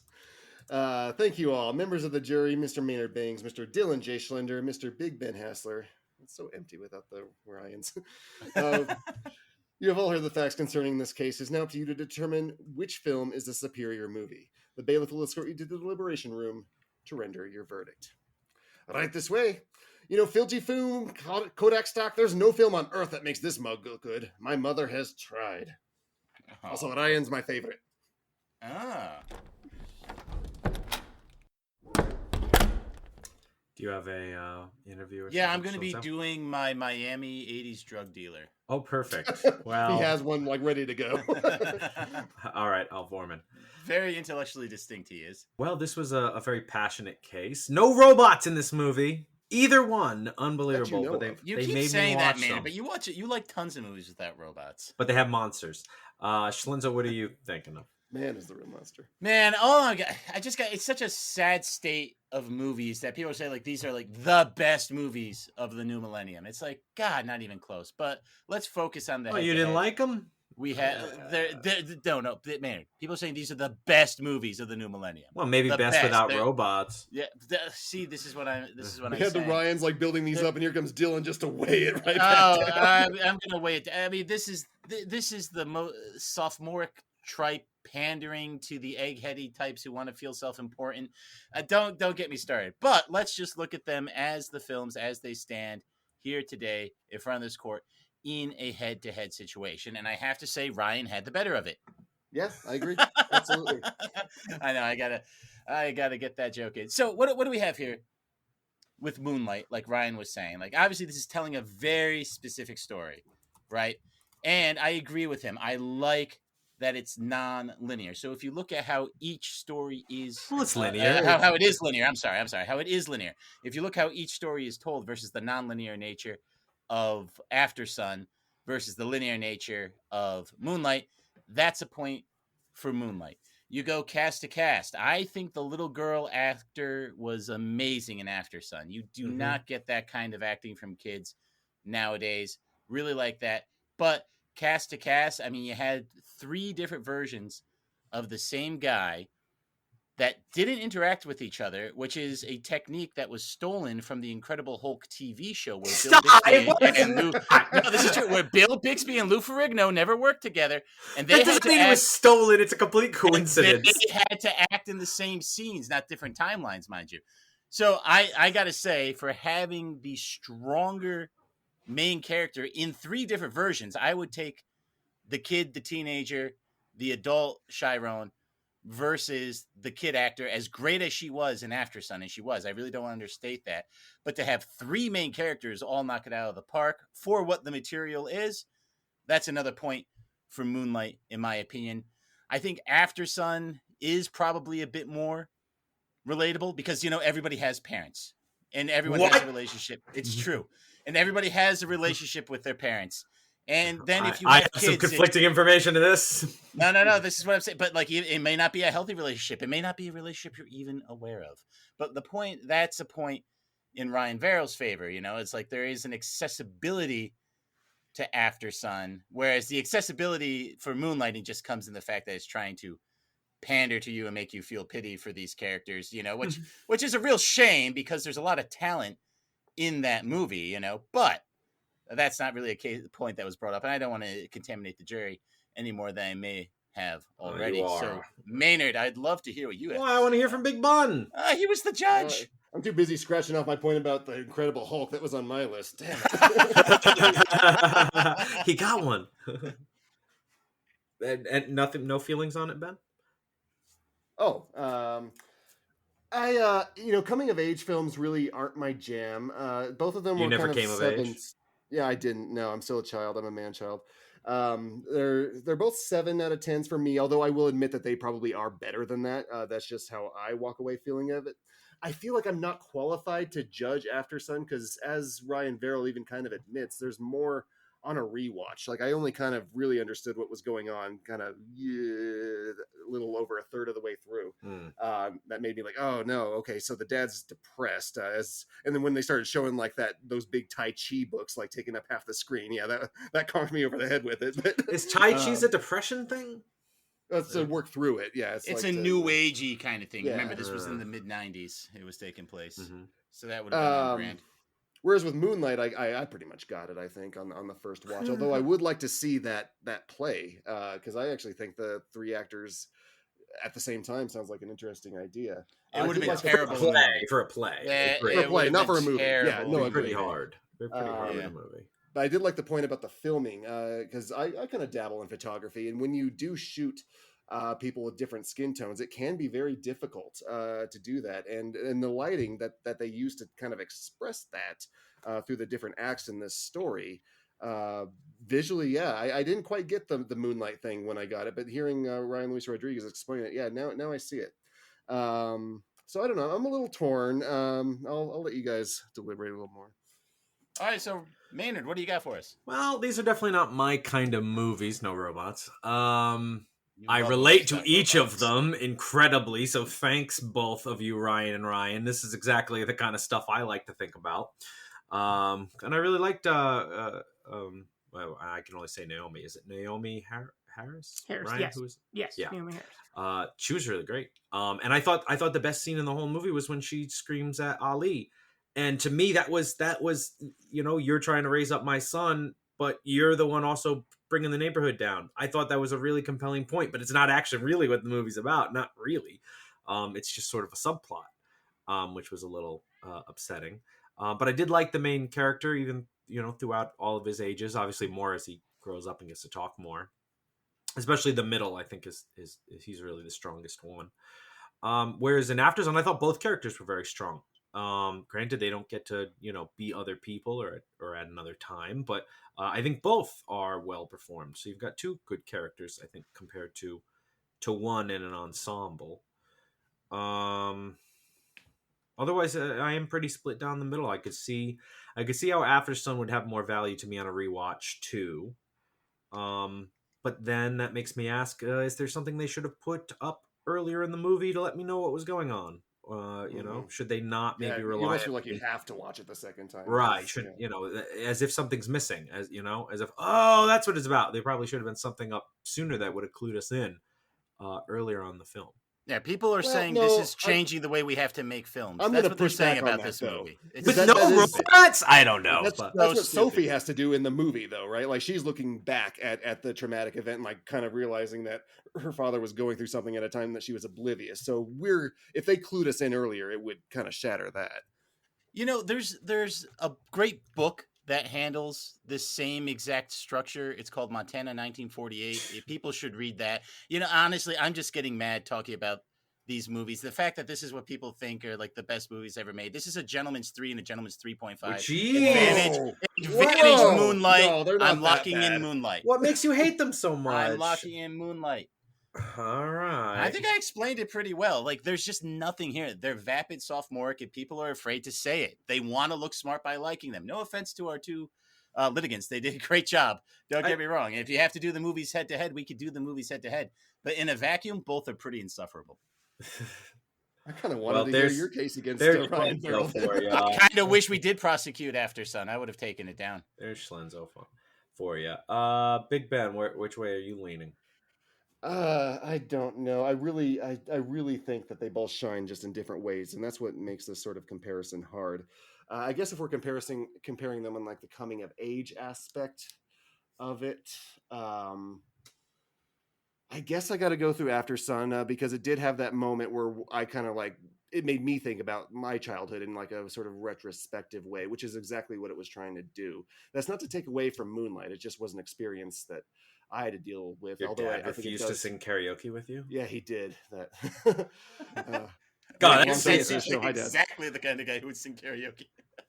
Thank you all. Members of the jury, Mr. Maynard Bangs, Mr. Dylan J. Schlender, Mr. Big Ben Haslar. It's so empty without the Ryans. You have all heard the facts concerning this case. It's now up to you to determine which film is the superior movie. The bailiff will escort you to the deliberation room to render your verdict. Right this way. You know, Filthy Foom, Kodak stock, there's no film on earth that makes this mug look good. My mother has tried. Oh. Also, Ryan's my favorite. Ah. Do you have a interview? Or Yeah, something I'm going to be sometime? doing my Miami 80s drug dealer. Oh, perfect. Well, He has one like ready to go. all right, Al Vorman. Very intellectually distinct he is. Well, this was a very passionate case. No robots in this movie. Either one, unbelievable. know But of. You they keep made me saying that, watch man, them. but you watch it. You like tons of movies without robots. But they have monsters. Schlenzo, what are you thinking of? Man is the real monster. Man, oh my god, it's such a sad state of movies that people say like these are like the best movies of the new millennium. It's like, God, not even close. But let's focus on the. Oh, you didn't like them? We have no, man. People are saying these are the best movies of the new millennium. Well, maybe The best without robots. Yeah, see, this is what I'm We had the saying. Ryans like building these up, and here comes Dylan just to weigh it right Oh, back down. I'm gonna weigh it. I mean, this is the most sophomoric tripe pandering to the eggheady types who want to feel self-important. Don't get me started. But let's just look at them as the films as they stand here today in front of this court in a head-to-head situation. And I have to say, Ryan had the better of it. Yeah, I agree. Absolutely. I know. I gotta get that joke in. So what do we have here with Moonlight? Like Ryan was saying, like obviously this is telling a very specific story, right? And I agree with him. I like that it's non-linear. So if you look at how each story is, well, it's linear. How it is linear. I'm sorry. How it is linear. If you look how each story is told versus the non-linear nature of Aftersun versus the linear nature of Moonlight, that's a point for Moonlight. You go cast to cast. I think the little girl actor was amazing in Aftersun. You do not get that kind of acting from kids nowadays. Really like that. But cast to cast, I mean, you had 3 different versions of the same guy that didn't interact with each other, which is a technique that was stolen from the Incredible Hulk TV show where Bill Bixby and Lou Ferrigno never worked together, and they that doesn't mean it was stolen. It's a complete coincidence. They had to act in the same scenes, not different timelines, mind you. So I got to say, for having the stronger main character in 3 different versions, I would take the kid, the teenager, the adult Chiron versus the kid actor, as great as she was in Aftersun, and she was. I really don't want to understate that. But to have 3 main characters all knock it out of the park for what the material is, that's another point for Moonlight, in my opinion. I think Aftersun is probably a bit more relatable because, you know, everybody has parents and everyone has a relationship. It's true. And everybody has a relationship with their parents. And then if you have kids, some conflicting information to this. No. This is what I'm saying. But like, it may not be a healthy relationship. It may not be a relationship you're even aware of. But that's a point in Ryan Verrill's favor. You know, it's like there is an accessibility to Aftersun, whereas the accessibility for Moonlighting just comes in the fact that it's trying to pander to you and make you feel pity for these characters. You know, which is a real shame because there's a lot of talent in that movie. You know, but that's not really a point that was brought up, and I don't want to contaminate the jury any more than I may have already. So, Maynard, I'd love to hear what you have. Well, I want to hear from Big Bun. He was the judge. I'm too busy scratching off my point about the Incredible Hulk that was on my list. Damn it. He got one. and nothing, no feelings on it, Ben? Coming of age films really aren't my jam. Both of them were never kind of came of age? Yeah, I didn't. No, I'm still a child. I'm a man child. They're both 7 out of 10s for me, although I will admit that they probably are better than that. That's just how I walk away feeling of it. I feel like I'm not qualified to judge Aftersun because, as Ryan Verrill even kind of admits, there's more on a rewatch. Like, I only kind of really understood what was going on kind of a little over a third of the way through. That made me like, oh no, okay, so the dad's depressed. And then when they started showing like those big Tai Chi books like taking up half the screen, yeah, that conked me over the head with it. But, is Tai Chi's a depression thing? That's to work through it. Yeah, it's like a new agey kind of thing. Yeah. Remember, this was in the mid '90s. It was taking place, so that would have been on brand. Whereas with Moonlight, I pretty much got it, I think, on the first watch. Although I would like to see that play, because I actually think the 3 actors at the same time sounds like an interesting idea. It would have been terrible for a play. Yeah, for a play, not for a movie. Yeah, no, pretty hard. They're pretty hard in a movie. But I did like the point about the filming, because I kind of dabble in photography, and when you do shoot people with different skin tones, it can be very difficult to do that, and the lighting that they use to kind of express that through the different acts in this story, visually, yeah, I didn't quite get the Moonlight thing when I got it, but hearing Ryan Luis Rodriguez explain it, yeah, now I see it. So I don't know. I'm a little torn. I'll let you guys deliberate a little more. All right, so Maynard, what do you got for us? Well, these are definitely not my kind of movies. No robots. You I love relate movies to about each robots. of them incredibly. So thanks both of you, Ryan and Ryan. This is exactly the kind of stuff I like to think about. And I really liked. Well, I can only say Naomi. Is it Naomi Harris? Ryan, yes. who is? Yes, Yeah. Naomi Harris. She was really great. And I thought the best scene in the whole movie was when she screams at Ali. And to me, that was, you're trying to raise up my son, but you're the one also bringing the neighborhood down. I thought that was a really compelling point, but it's not actually really what the movie's about. Not really. It's just sort of a subplot, which was a little upsetting. But I did like the main character, even, throughout all of his ages. Obviously more as he grows up and gets to talk more. Especially the middle, I think, is he's really the strongest one. Whereas in Aftersun, I thought both characters were very strong. Granted, they don't get to, be other people or at another time, but I think both are well performed. So you've got two good characters, I think, compared to one in an ensemble. Otherwise, I am pretty split down the middle. I could see how Aftersun would have more value to me on a rewatch too. But then that makes me ask: is there something they should have put up earlier in the movie to let me know what was going on? Should they not maybe rely? You almost feel like you have to watch it the second time, right? As if something's missing, as if that's what it's about. They probably should have been something up sooner that would have clued us in earlier on the film. Yeah, people are saying this is changing the way we have to make films. That's what they're saying about this movie. But no robots? I don't know. That's what Sophie has to do in the movie, though, right? Like, she's looking back at the traumatic event and, like, kind of realizing that her father was going through something at a time that she was oblivious. So if they clued us in earlier, it would kind of shatter that. There's a great book that handles this same exact structure. It's called Montana 1948. People should read that. Honestly, I'm just getting mad talking about these movies. The fact that this is what people think are like the best movies ever made. This is a Gentleman's 3 and a Gentleman's 3.5. Advantage Moonlight. No, I'm locking in Moonlight. What makes you hate them so much? I'm locking in Moonlight. All right. I think I explained it pretty well. Like, there's just nothing here. They're vapid, sophomoric, and people are afraid to say it. They want to look smart by liking them. No offense to our two litigants. They did a great job. Don't get me wrong. If you have to do the movies head-to-head, we could do the movies head-to-head. But in a vacuum, both are pretty insufferable. I kind of wanted to hear your case against Ryan Verrill. I kind of wish we did prosecute Aftersun. I would have taken it down. There's Schlenzo for you. Big Ben, which way are you leaning? I don't know. I really think that they both shine just in different ways, and that's what makes this sort of comparison hard. I guess if we're comparing them on like the coming of age aspect of it, I guess I got to go through Aftersun because it did have that moment where I kind of like, it made me think about my childhood in like a sort of retrospective way, which is exactly what it was trying to do. That's not to take away from Moonlight. It just was an experience that I had to deal with. Your dad refused to sing karaoke with you? Yeah, he did. That. God, that's exactly the kind of guy who would sing karaoke.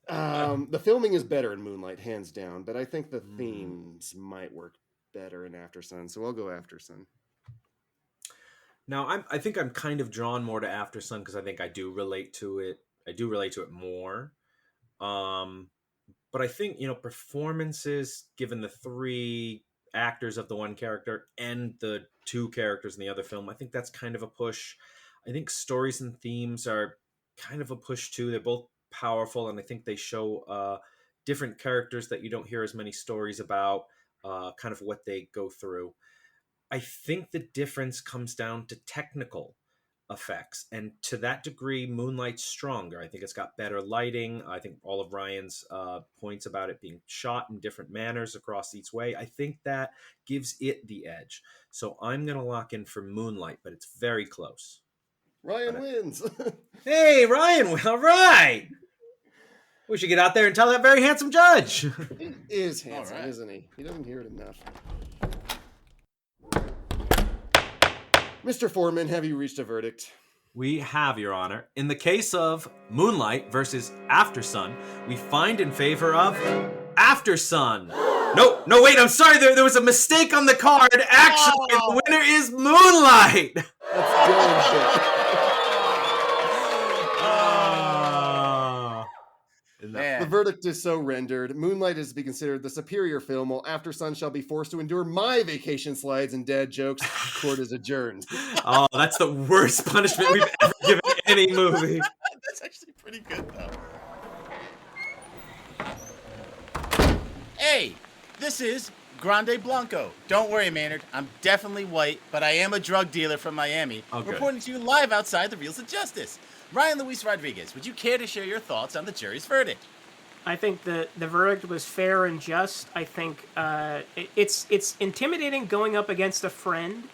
The filming is better in Moonlight, hands down, but I think the themes might work better in Aftersun, so I'll go Aftersun. Now, I think I'm kind of drawn more to Aftersun because I think I do relate to it. I do relate to it more. But I think, performances, given the three actors of the one character and the two characters in the other film, I think that's kind of a push. I think stories and themes are kind of a push too. They're both powerful, and I think they show different characters that you don't hear as many stories about, kind of what they go through. I think the difference comes down to technical effects, and to that degree, Moonlight's stronger. I think it's got better lighting. I think all of Ryan's points about it being shot in different manners across each way, I think that gives it the edge. So I'm going to lock in for Moonlight, but it's very close. Ryan wins. Hey, Ryan, all right. We should get out there and tell that very handsome judge. He is handsome, isn't he? He doesn't hear it enough. Mr. Foreman, have you reached a verdict? We have, Your Honor. In the case of Moonlight versus Aftersun, we find in favor of Aftersun. No, wait, I'm sorry. There was a mistake on the card. Actually, the winner is Moonlight. That's Dylan's Man. The verdict is so rendered. Moonlight is to be considered the superior film, while Aftersun shall be forced to endure my vacation slides and dad jokes. Court is adjourned. Oh, that's the worst punishment we've ever given any movie. That's actually pretty good, though. Hey, this is Grande Blanco. Don't worry, Maynard. I'm definitely white, but I am a drug dealer from Miami, reporting to you live outside the Reels of Justice. Ryan Luis Rodriguez, would you care to share your thoughts on the jury's verdict? I think the verdict was fair and just. I think it's intimidating going up against a friend.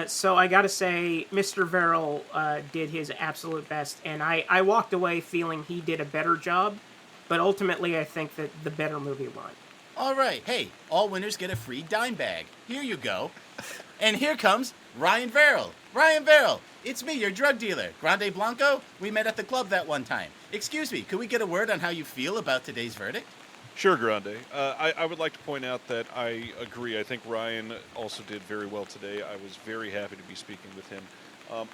So I got to say, Mr. Verrill did his absolute best, and I walked away feeling he did a better job. But ultimately, I think that the better movie won. All right. Hey, all winners get a free dime bag. Here you go. And here comes Ryan Verrill. Ryan Verrill, it's me, your drug dealer. Grande Blanco, we met at the club that one time. Excuse me, could we get a word on how you feel about today's verdict? Sure, Grande. I would like to point out that I agree. I think Ryan also did very well today. I was very happy to be speaking with him.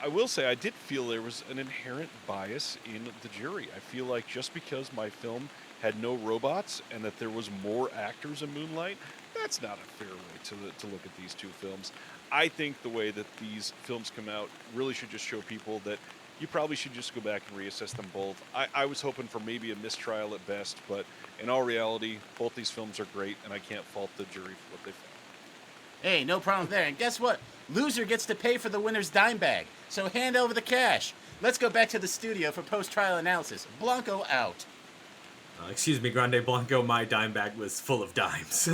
I will say I did feel there was an inherent bias in the jury. I feel like just because my film had no robots and that there was more actors in Moonlight, that's not a fair way to look at these two films. I think the way that these films come out really should just show people that you probably should just go back and reassess them both. I was hoping for maybe a mistrial at best, but in all reality, both these films are great, and I can't fault the jury for what they found. Hey, no problem there. And guess what? Loser gets to pay for the winner's dime bag. So hand over the cash. Let's go back to the studio for post-trial analysis. Blanco out. Excuse me, Grande Blanco, my dime bag was full of dimes.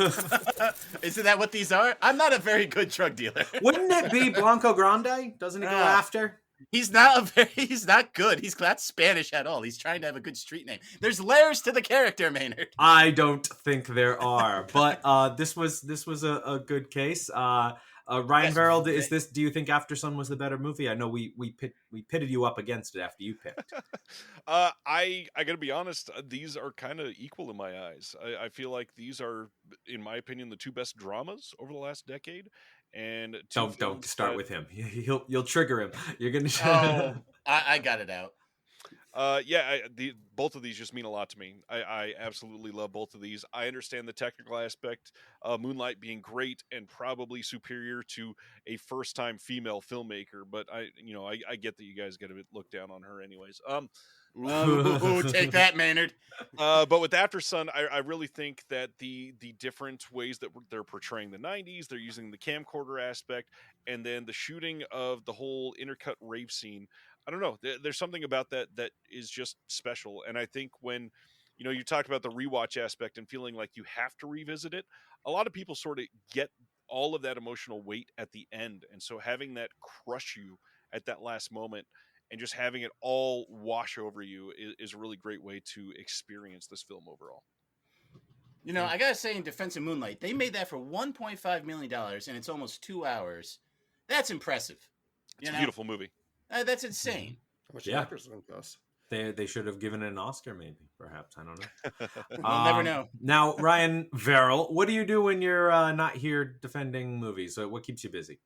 Isn't that what these are? I'm not a very good drug dealer. Wouldn't it be Blanco Grande? Doesn't he go after? He's not good. He's not Spanish at all. He's trying to have a good street name. There's layers to the character, Maynard. I don't think there are, but this was a good case. Ryan Verrill, do you think Aftersun was the better movie? I know we pitted you up against it after you picked. I gotta be honest, these are kind of equal in my eyes. I feel like these are, in my opinion, the two best dramas over the last decade. And don't start with him. You'll trigger him. You're gonna. Oh, I got it out. Both of these just mean a lot to me. I absolutely love both of these. I understand the technical aspect, Moonlight being great and probably superior to a first-time female filmmaker, but I get that you guys get a bit looked down on her anyways. Take that, Maynard. But with Aftersun, I really think that the different ways that they're portraying the 90s, they're using the camcorder aspect, and then the shooting of the whole intercut rave scene. I don't know. There's something about that is just special. And I think when, you talked about the rewatch aspect and feeling like you have to revisit it, a lot of people sort of get all of that emotional weight at the end. And so having that crush you at that last moment and just having it all wash over you is a really great way to experience this film overall. I gotta say, in defense of Moonlight, they made that for $1.5 million, and it's almost 2 hours. That's impressive. It's a beautiful movie. That's insane. How much Aftersun cost? They should have given it an Oscar, maybe, perhaps. I don't know. We'll never know. Now, Ryan Verrill, what do you do when you're not here defending movies? What keeps you busy?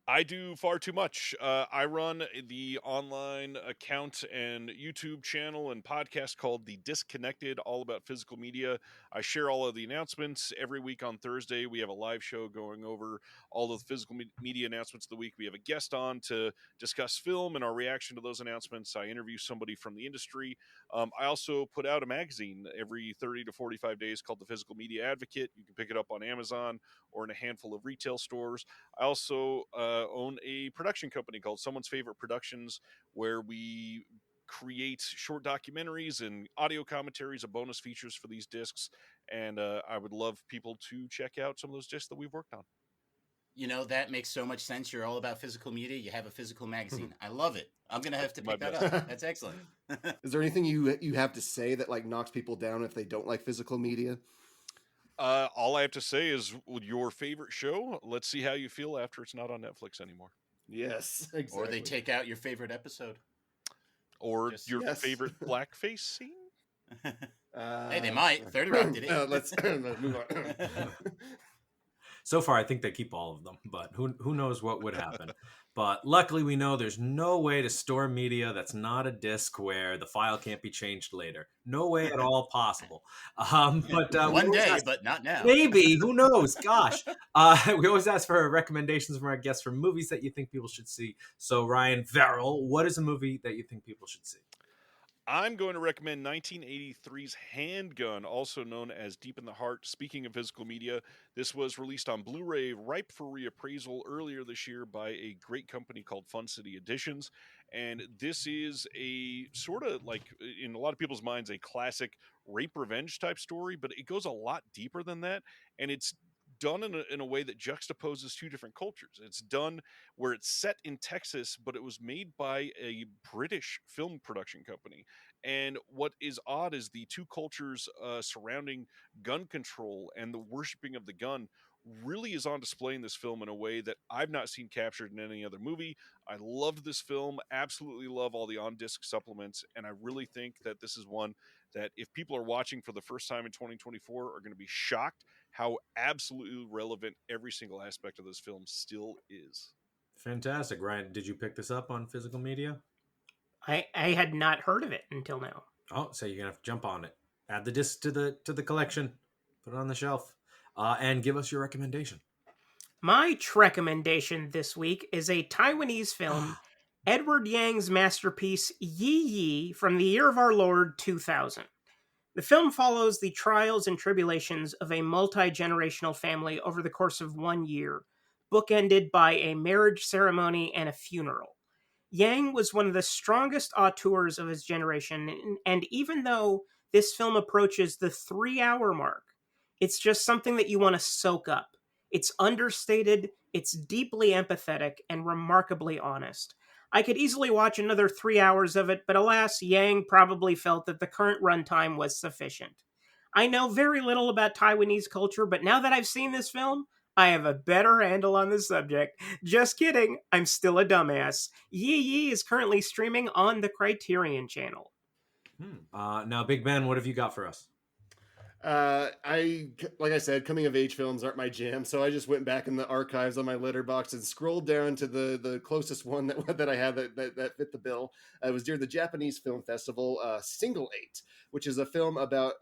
I do far too much. I run the online account and YouTube channel and podcast called The Disconnected, all about physical media. I share all of the announcements. Every week on Thursday, we have a live show going over all of the physical media announcements of the week. We have a guest on to discuss film and our reaction to those announcements. I interview somebody from the industry. I also put out a magazine every 30 to 45 days called The Physical Media Advocate. You can pick it up on Amazon or in a handful of retail stores. I also own a production company called Someone's Favorite Productions, where we create short documentaries and audio commentaries and bonus features for these discs. And I would love people to check out some of those discs that we've worked on. That makes so much sense. You're all about physical media. You have a physical magazine. I love it. I'm going to have to pick that up. That's excellent. Is there anything you have to say that knocks people down if they don't like physical media? All I have to say is your favorite show. Let's see how you feel after it's not on Netflix anymore. Yes, exactly. Or they take out your favorite episode. Or your favorite blackface scene. Hey, they might. 30 Rock did it. Let's move on. So far, I think they keep all of them, but who knows what would happen. But luckily, we know there's no way to store media that's not a disk where the file can't be changed later. No way at all possible. But One day, but not now. Maybe. Who knows? Gosh. We always ask for recommendations from our guests for movies that you think people should see. So, Ryan Verrill, what is a movie that you think people should see? I'm going to recommend 1983's Handgun, also known as Deep in the Heart. Speaking of physical media, this was released on Blu-ray, ripe for reappraisal earlier this year by a great company called Fun City Editions. And this is a sort of like, in a lot of people's minds, a classic rape revenge type story, but it goes a lot deeper than that. And it's done in a way that juxtaposes two different cultures. It's done where it's set in Texas, but it was made by a British film production company. And what is odd is the two cultures surrounding gun control and the worshiping of the gun really is on display in this film in a way that I've not seen captured in any other movie. I loved this film, absolutely love all the on-disc supplements, and I really think that this is one that if people are watching for the first time in 2024 are going to be shocked how absolutely relevant every single aspect of this film still is. Fantastic. Ryan, did you pick this up on physical media? I had not heard of it until now. Oh, so you're going to have to jump on it. Add the disc to the collection. Put it on the shelf. And give us your recommendation. My recommendation this week is a Taiwanese film, Edward Yang's masterpiece, Yi Yi, from the year of our Lord 2000. The film follows the trials and tribulations of a multi-generational family over the course of 1 year, bookended by a marriage ceremony and a funeral. Yang was one of the strongest auteurs of his generation, and even though this film approaches the 3-hour mark, it's just something that you want to soak up. It's understated, it's deeply empathetic, and remarkably honest. I could easily watch another 3 hours of it, but alas, Yang probably felt that the current runtime was sufficient. I know very little about Taiwanese culture, but now that I've seen this film, I have a better handle on the subject. Just kidding, I'm still a dumbass. Yi Yi is currently streaming on the Criterion Channel. Now, Big Ben, what have you got for us? Like I said, coming of age films aren't my jam, so I just went back in the archives on my letterbox and scrolled down to the closest one that I had that fit the bill. It was during the Japanese Film Festival, Single 8, which is a film about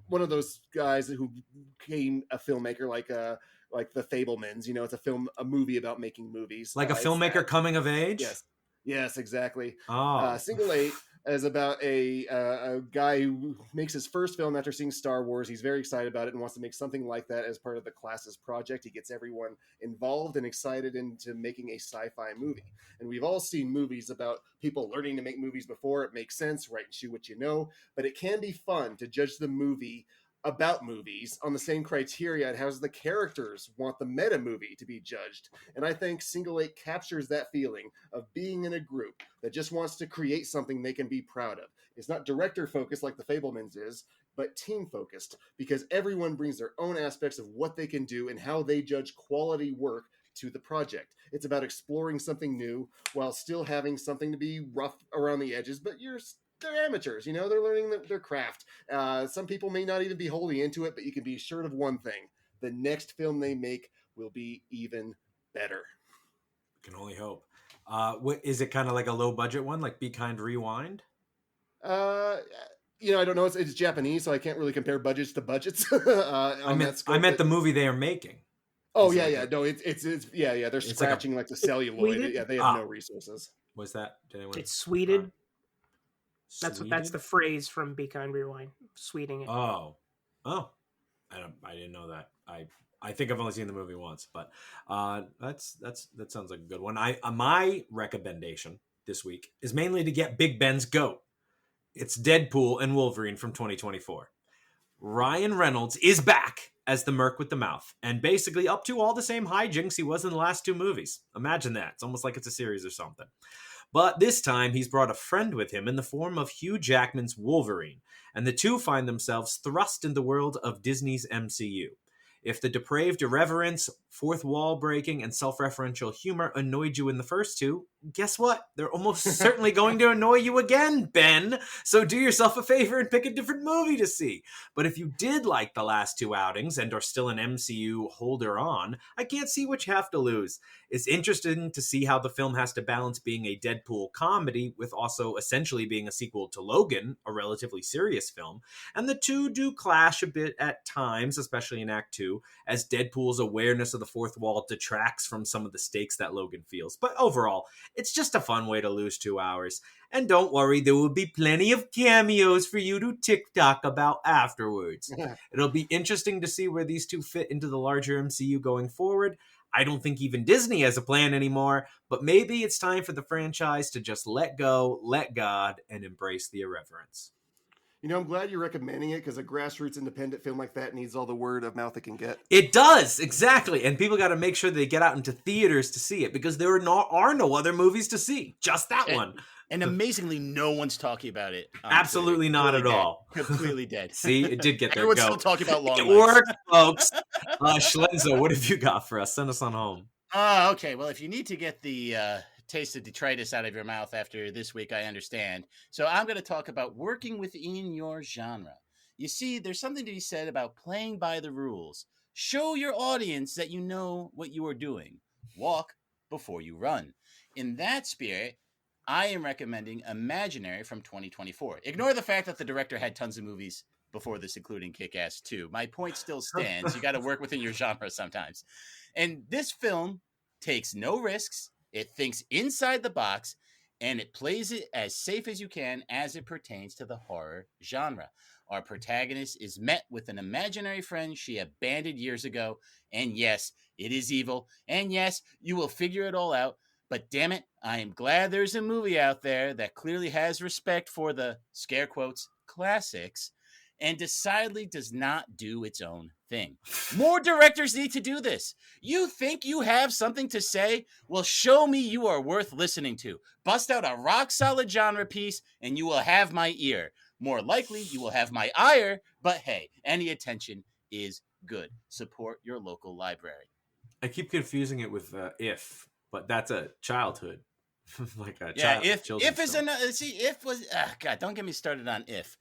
one of those guys who became a filmmaker, like the Fablemans. You know, it's a movie about making movies. Like a filmmaker coming of age? Yes, exactly. Oh. Single 8 is about a guy who makes his first film after seeing Star Wars. He's very excited about it and wants to make something like that as part of the class's project. He gets everyone involved and excited into making a sci-fi movie. And we've all seen movies about people learning to make movies before. It makes sense, right? Shoot what you know. But it can be fun to judge the movie about movies on the same criteria and how the characters want the meta movie to be judged. And I think Single 8 captures that feeling of being in a group that just wants to create something they can be proud of. It's not director focused like the Fablemans is, but team focused, because everyone brings their own aspects of what they can do and how they judge quality work to the project. It's about exploring something new while still having something to be rough around the edges, but they're amateurs, you know, they're learning their craft. Some people may not even be wholly into it, but you can be assured of one thing: the next film they make will be even better. Can only hope. What is it? Kind of like a low budget one, like Be Kind Rewind? I don't know. It's Japanese, so I can't really compare budgets to budgets. I meant the movie they are making. Oh yeah. No, it's they're scratching like the celluloid. Yeah, they have no resources. Was that? It's sweeted. That's the phrase from Be Kind Rewind. Sweeting it. Oh, I didn't know that. I think I've only seen the movie once, but that sounds like a good one. My recommendation this week is mainly to get Big Ben's goat. It's Deadpool and Wolverine from 2024. Ryan Reynolds is back as the Merc with the Mouth, and basically up to all the same hijinks he was in the last two movies. Imagine that. It's almost like it's a series or something. But this time, he's brought a friend with him in the form of Hugh Jackman's Wolverine, and the two find themselves thrust in the world of Disney's MCU. If the depraved irreverence fourth wall breaking, and self-referential humor annoyed you in the first two, guess what? They're almost certainly going to annoy you again, Ben. So do yourself a favor and pick a different movie to see. But if you did like the last two outings and are still an MCU holder on, I can't see what you have to lose. It's interesting to see how the film has to balance being a Deadpool comedy with also essentially being a sequel to Logan, a relatively serious film. And the two do clash a bit at times, especially in Act 2, as Deadpool's awareness of the fourth wall detracts from some of the stakes that Logan feels. But overall, it's just a fun way to lose 2 hours. And don't worry, there will be plenty of cameos for you to TikTok about afterwards. It'll be interesting to see where these two fit into the larger MCU going forward. I don't think even Disney has a plan anymore, but maybe it's time for the franchise to just let go, let God, and embrace the irreverence. You know, I'm glad you're recommending it because a grassroots independent film like that needs all the word of mouth it can get. It does, exactly. And people got to make sure they get out into theaters to see it because there are no other movies to see. Just that one. And amazingly, no one's talking about it. Absolutely not at all. Completely dead. See, it did get there. Everyone's still talking about Long It Legs. worked, folks. Schlenzer, what have you got for us? Send us on home. Okay. Well, if you need to get the taste of detritus out of your mouth after this week, I understand. So I'm going to talk about working within your genre. You see, there's something to be said about playing by the rules. Show your audience that you know what you are doing. Walk before you run. In that spirit, I am recommending Imaginary from 2024. Ignore the fact that the director had tons of movies before this, including Kick-Ass 2. My point still stands. You got to work within your genre sometimes. And this film takes no risks. It thinks inside the box, and it plays it as safe as you can as it pertains to the horror genre. Our protagonist is met with an imaginary friend she abandoned years ago. And yes, it is evil. And yes, you will figure it all out. But damn it, I am glad there's a movie out there that clearly has respect for the, scare quotes, classics, and decidedly does not do its own thing. More directors need to do this. You think you have something to say? Well, show me you are worth listening to. Bust out a rock-solid genre piece, and you will have my ear. More likely, you will have my ire, but hey, any attention is good. Support your local library. I keep confusing it with If, but that's a childhood. Like a yeah, child. If is another. See, If was. God, don't get me started on If.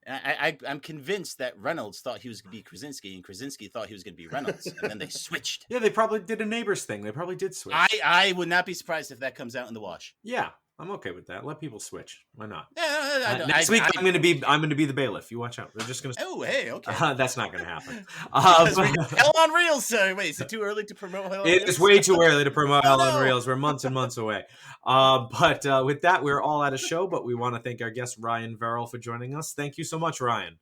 I'm convinced that Reynolds thought he was going to be Krasinski, and Krasinski thought he was going to be Reynolds, and then they switched. Yeah, they probably did a Neighbors thing. They probably did switch. I would not be surprised if that comes out in the wash. Yeah, I'm okay with that. Let people switch. Why not? Yeah, next week I'm going to be the bailiff. You watch out. They're just going to. Oh, hey, okay. That's not going to happen. Hell on Reels. Wait, is it too early to promote Hell on Reels? It's way too early to promote Hell on Reels. We're months and months away. But with that, we're all out of show. But we want to thank our guest Ryan Verrill for joining us. Thank you so much, Ryan.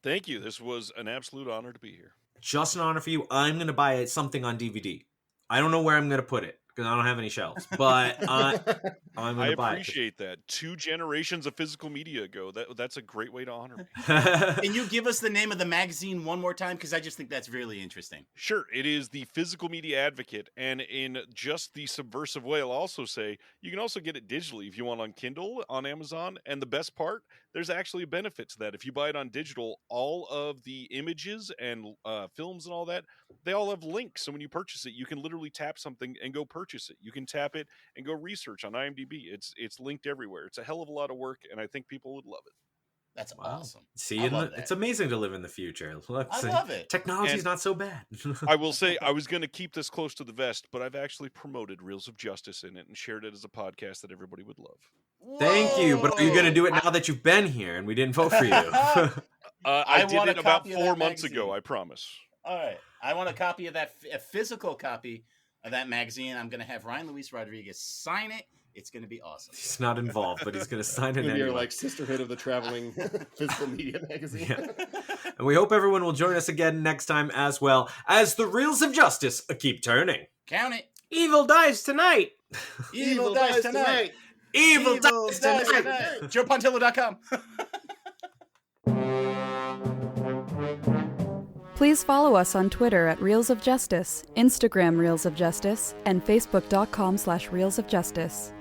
Thank you. This was an absolute honor to be here. Just an honor for you. I'm going to buy something on DVD. I don't know where I'm going to put it because I don't have any shelves, but I'm going to buy it. I appreciate that. 2 generations of physical media ago. That's a great way to honor me. Can you give us the name of the magazine one more time? Because I just think that's really interesting. Sure. It is the Physical Media Advocate. And in just the subversive way, I'll also say you can also get it digitally if you want on Kindle, on Amazon. And the best part, there's actually a benefit to that. If you buy it on digital, all of the images and films and all that, they all have links. So when you purchase it, you can literally tap something and go purchase it. You can tap it and go research on IMDb. It's linked everywhere. It's a hell of a lot of work, and I think people would love it. That's awesome. See, it's amazing to live in the future. I love it. Technology's not so bad. I will say I was going to keep this close to the vest, but I've actually promoted Reels of Justice in it and shared it as a podcast that everybody would love. Thank you. But are you going to do it now that you've been here and we didn't vote for you? I did it about 4 months ago, I promise. All right. I want a copy of that, a physical copy of that magazine. I'm going to have Ryan Luis Rodriguez sign it. It's going to be awesome. He's not involved, but he's going to sign it anyway. You're like Sisterhood of the Traveling Physical Media Magazine. Yeah. And we hope everyone will join us again next time as well as the Reels of Justice keep turning. Count it. Evil dies tonight. Evil dies tonight. Evil dies tonight. JoePontillo.com. Please follow us on Twitter at Reels of Justice, Instagram Reels of Justice, and Facebook.com/Reels of Justice.